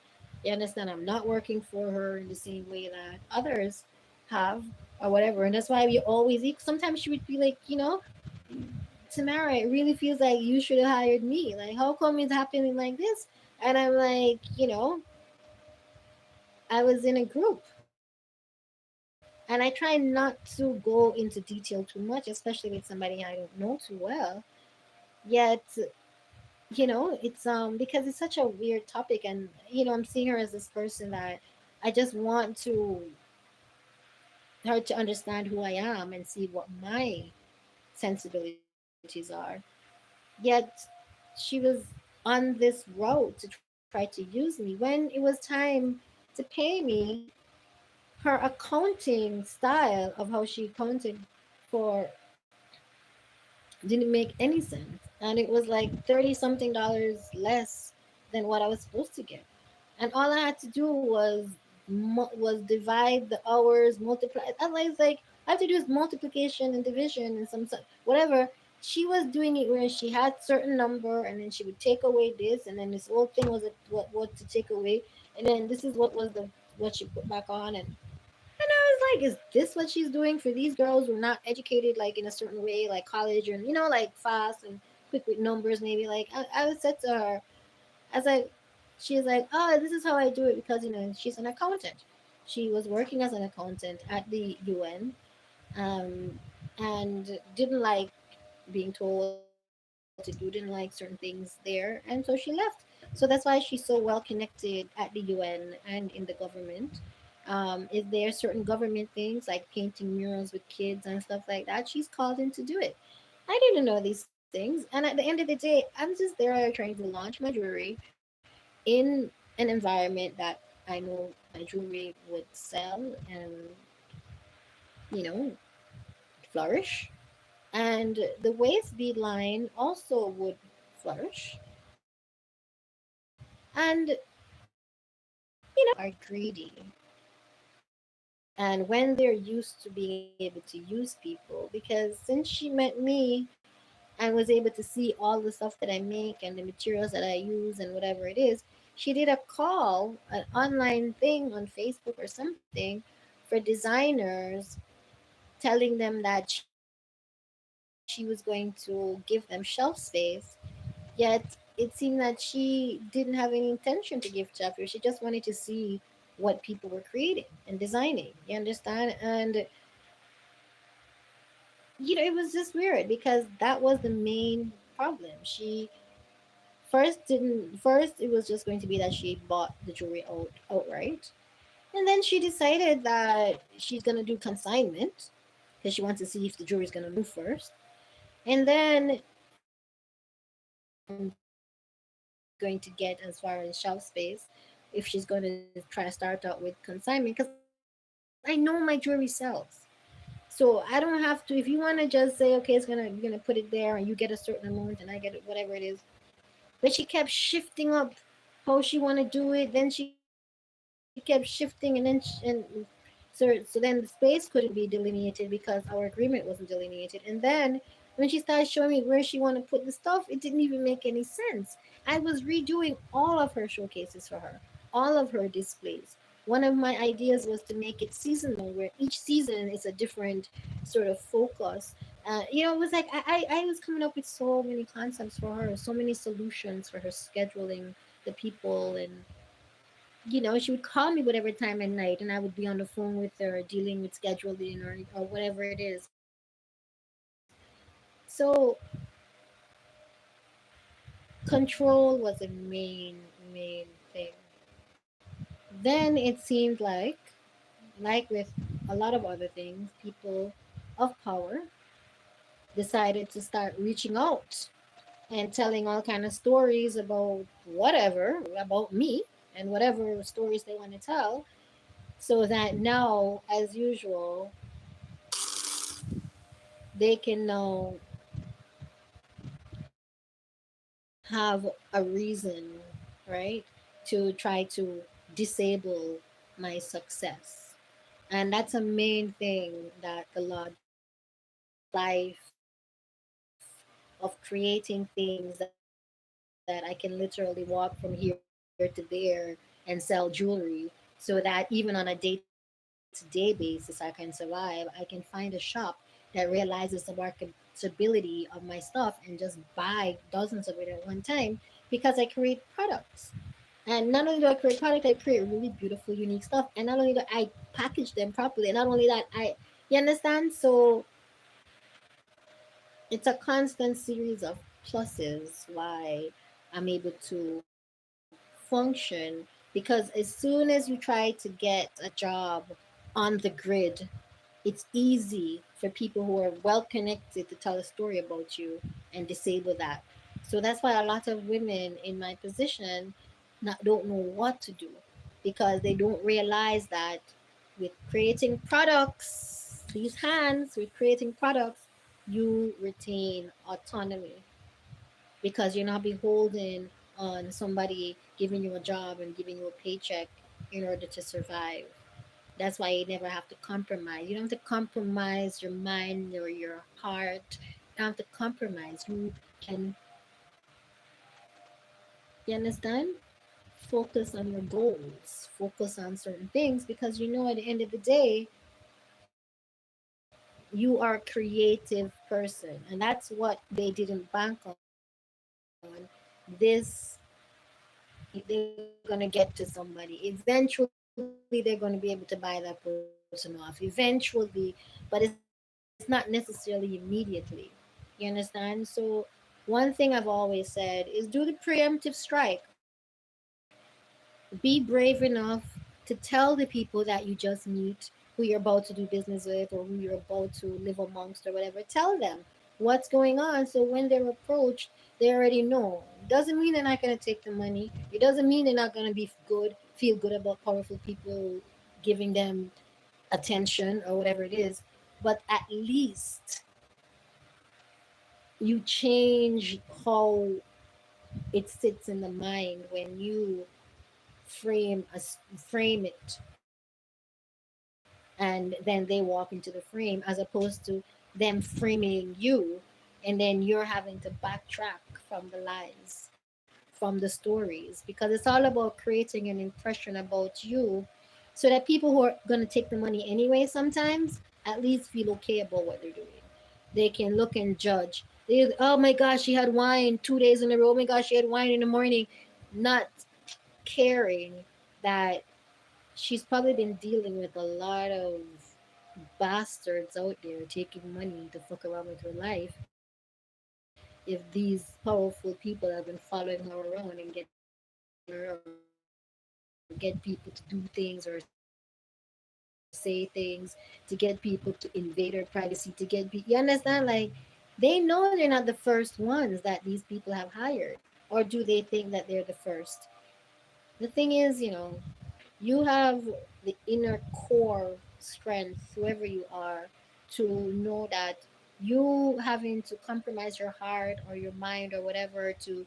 You understand? I'm not working for her in the same way that others have, or whatever. And that's why we always, sometimes she would be like, "Tamara, it really feels like you should have hired me. Like, how come it's happening like this?" And I'm like, I was in a group. And I try not to go into detail too much, especially with somebody I don't know too well. Yet, it's because it's such a weird topic, and I'm seeing her as this person that I just want her to understand who I am and see what my sensibilities are. Yet she was on this road to try to use me when it was time to pay me. Her accounting style of how she accounted for didn't make any sense. And it was like 30 something dollars less than what I was supposed to get. And all I had to do was divide the hours, multiply. And it's like I have to do is multiplication and division and whatever. She was doing it where she had certain number, and then she would take away this, and then this whole thing was what to take away, and then this is what was the what she put back on. And I was like, is this what she's doing for these girls who are not educated like in a certain way, like college, or like fast and quick with numbers? Maybe like I was said to her, as I, she was like, "Oh, this is how I do it because she's an accountant. She was working as an accountant at the UN, and didn't like being told what to do, didn't like certain things there, and so she left. So that's why she's so well connected at the UN and in the government. If there are certain government things like painting murals with kids and stuff like that, she's called in to do it. I didn't know these things, and at the end of the day, I'm just there trying to launch my jewelry in an environment that I know my jewelry would sell and you know flourish, and the waist bead line also would flourish. And are greedy, and when they're used to being able to use people, because since she met me, and was able to see all the stuff that I make and the materials that I use and whatever it is, she did a call, an online thing on Facebook or something for designers, telling them that she was going to give them shelf space. Yet it seemed that she didn't have any intention to give shelf space. She just wanted to see what people were creating and designing. You understand? And it was just weird because that was the main problem. She first it was just going to be that she bought the jewelry outright, and then she decided that she's gonna do consignment because she wants to see if the jewelry is gonna move first. And then going to get as far as shelf space if she's going to try to start out with consignment, because I know my jewelry sells. So I don't have to. If you want to just say, okay, you're gonna put it there and you get a certain amount and I get it, whatever it is. But she kept shifting up how she want to do it. Then she kept shifting, so then the space couldn't be delineated because our agreement wasn't delineated. And then when she started showing me where she want to put the stuff, it didn't even make any sense. I was redoing all of her showcases for her, all of her displays. One of my ideas was to make it seasonal, where each season is a different sort of focus. It was like I was coming up with so many concepts for her, so many solutions for her scheduling the people. And she would call me whatever time at night and I would be on the phone with her dealing with scheduling or whatever it is. So control was a main thing. Then it seemed like with a lot of other things, people of power decided to start reaching out and telling all kind of stories about whatever about me and whatever stories they want to tell, so that now, as usual, they can now have a reason, right, to try to disable my success. And that's a main thing that the life of creating things that I can literally walk from here to there and sell jewelry, so that even on a day-to-day basis I can survive. I can find a shop that realizes the marketability of my stuff and just buy dozens of it at one time because I create products. And not only do I create product, I create really beautiful, unique stuff. And not only do I package them properly, and not only that, you understand? So it's a constant series of pluses why I'm able to function, because as soon as you try to get a job on the grid, it's easy for people who are well connected to tell a story about you and disable that. So that's why a lot of women in my position don't know what to do, because they don't realize that with creating products, these hands, with creating products, you retain autonomy because you're not beholden on somebody giving you a job and giving you a paycheck in order to survive. That's why you never have to compromise. You don't have to compromise your mind or your heart. You don't have to compromise. You can, you understand? Focus on your goals, focus on certain things, because you know at the end of the day, you are a creative person. And that's what they didn't bank on. This they're going to get to somebody. Eventually, they're going to be able to buy that person off. Eventually, but it's not necessarily immediately. You understand? So, one thing I've always said is do the preemptive strike. Be brave enough to tell the people that you just meet, who you're about to do business with, or who you're about to live amongst, or whatever. Tell them what's going on, so when they're approached, they already know. Doesn't mean they're not going to take the money. It doesn't mean they're not going to be good, feel good about powerful people giving them attention or whatever it is. But at least you change how it sits in the mind when you frame it, and then they walk into the frame, as opposed to them framing you. and then you're having to backtrack from the lies, from the stories, because it's all about creating an impression about you so that people who are going to take the money anyway sometimes at least feel okay about what they're doing. They can look and judge. Oh my gosh, she had wine 2 days in a row. Oh my gosh, she had wine in the morning. Not caring that she's probably been dealing with a lot of bastards out there taking money to fuck around with her life. If these powerful people have been following her around and getting her or get people to do things or say things to get people to invade her privacy, to get you understand? Like, they know they're not the first ones that these people have hired. Or do they think that they're the first? The thing is, you have the inner core strength, whoever you are, to know that you having to compromise your heart or your mind or whatever to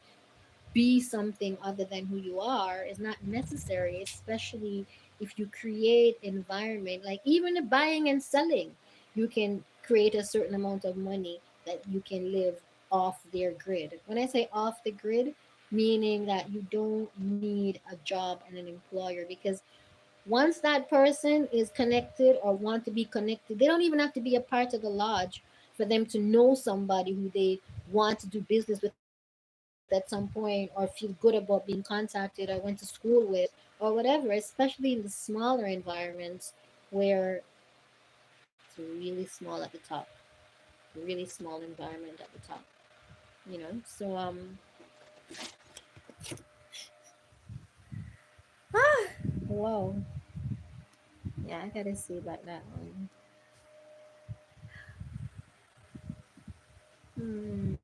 be something other than who you are is not necessary, especially if you create environment like even the buying and selling. You can create a certain amount of money that you can live off their grid. When I say off the grid, meaning that you don't need a job and an employer, because once that person is connected or want to be connected, they don't even have to be a part of the lodge for them to know somebody who they want to do business with at some point or feel good about being contacted or went to school with or whatever, especially in the smaller environments where it's really small at the top, really small environment at the top, so wow, yeah, I gotta say about that one.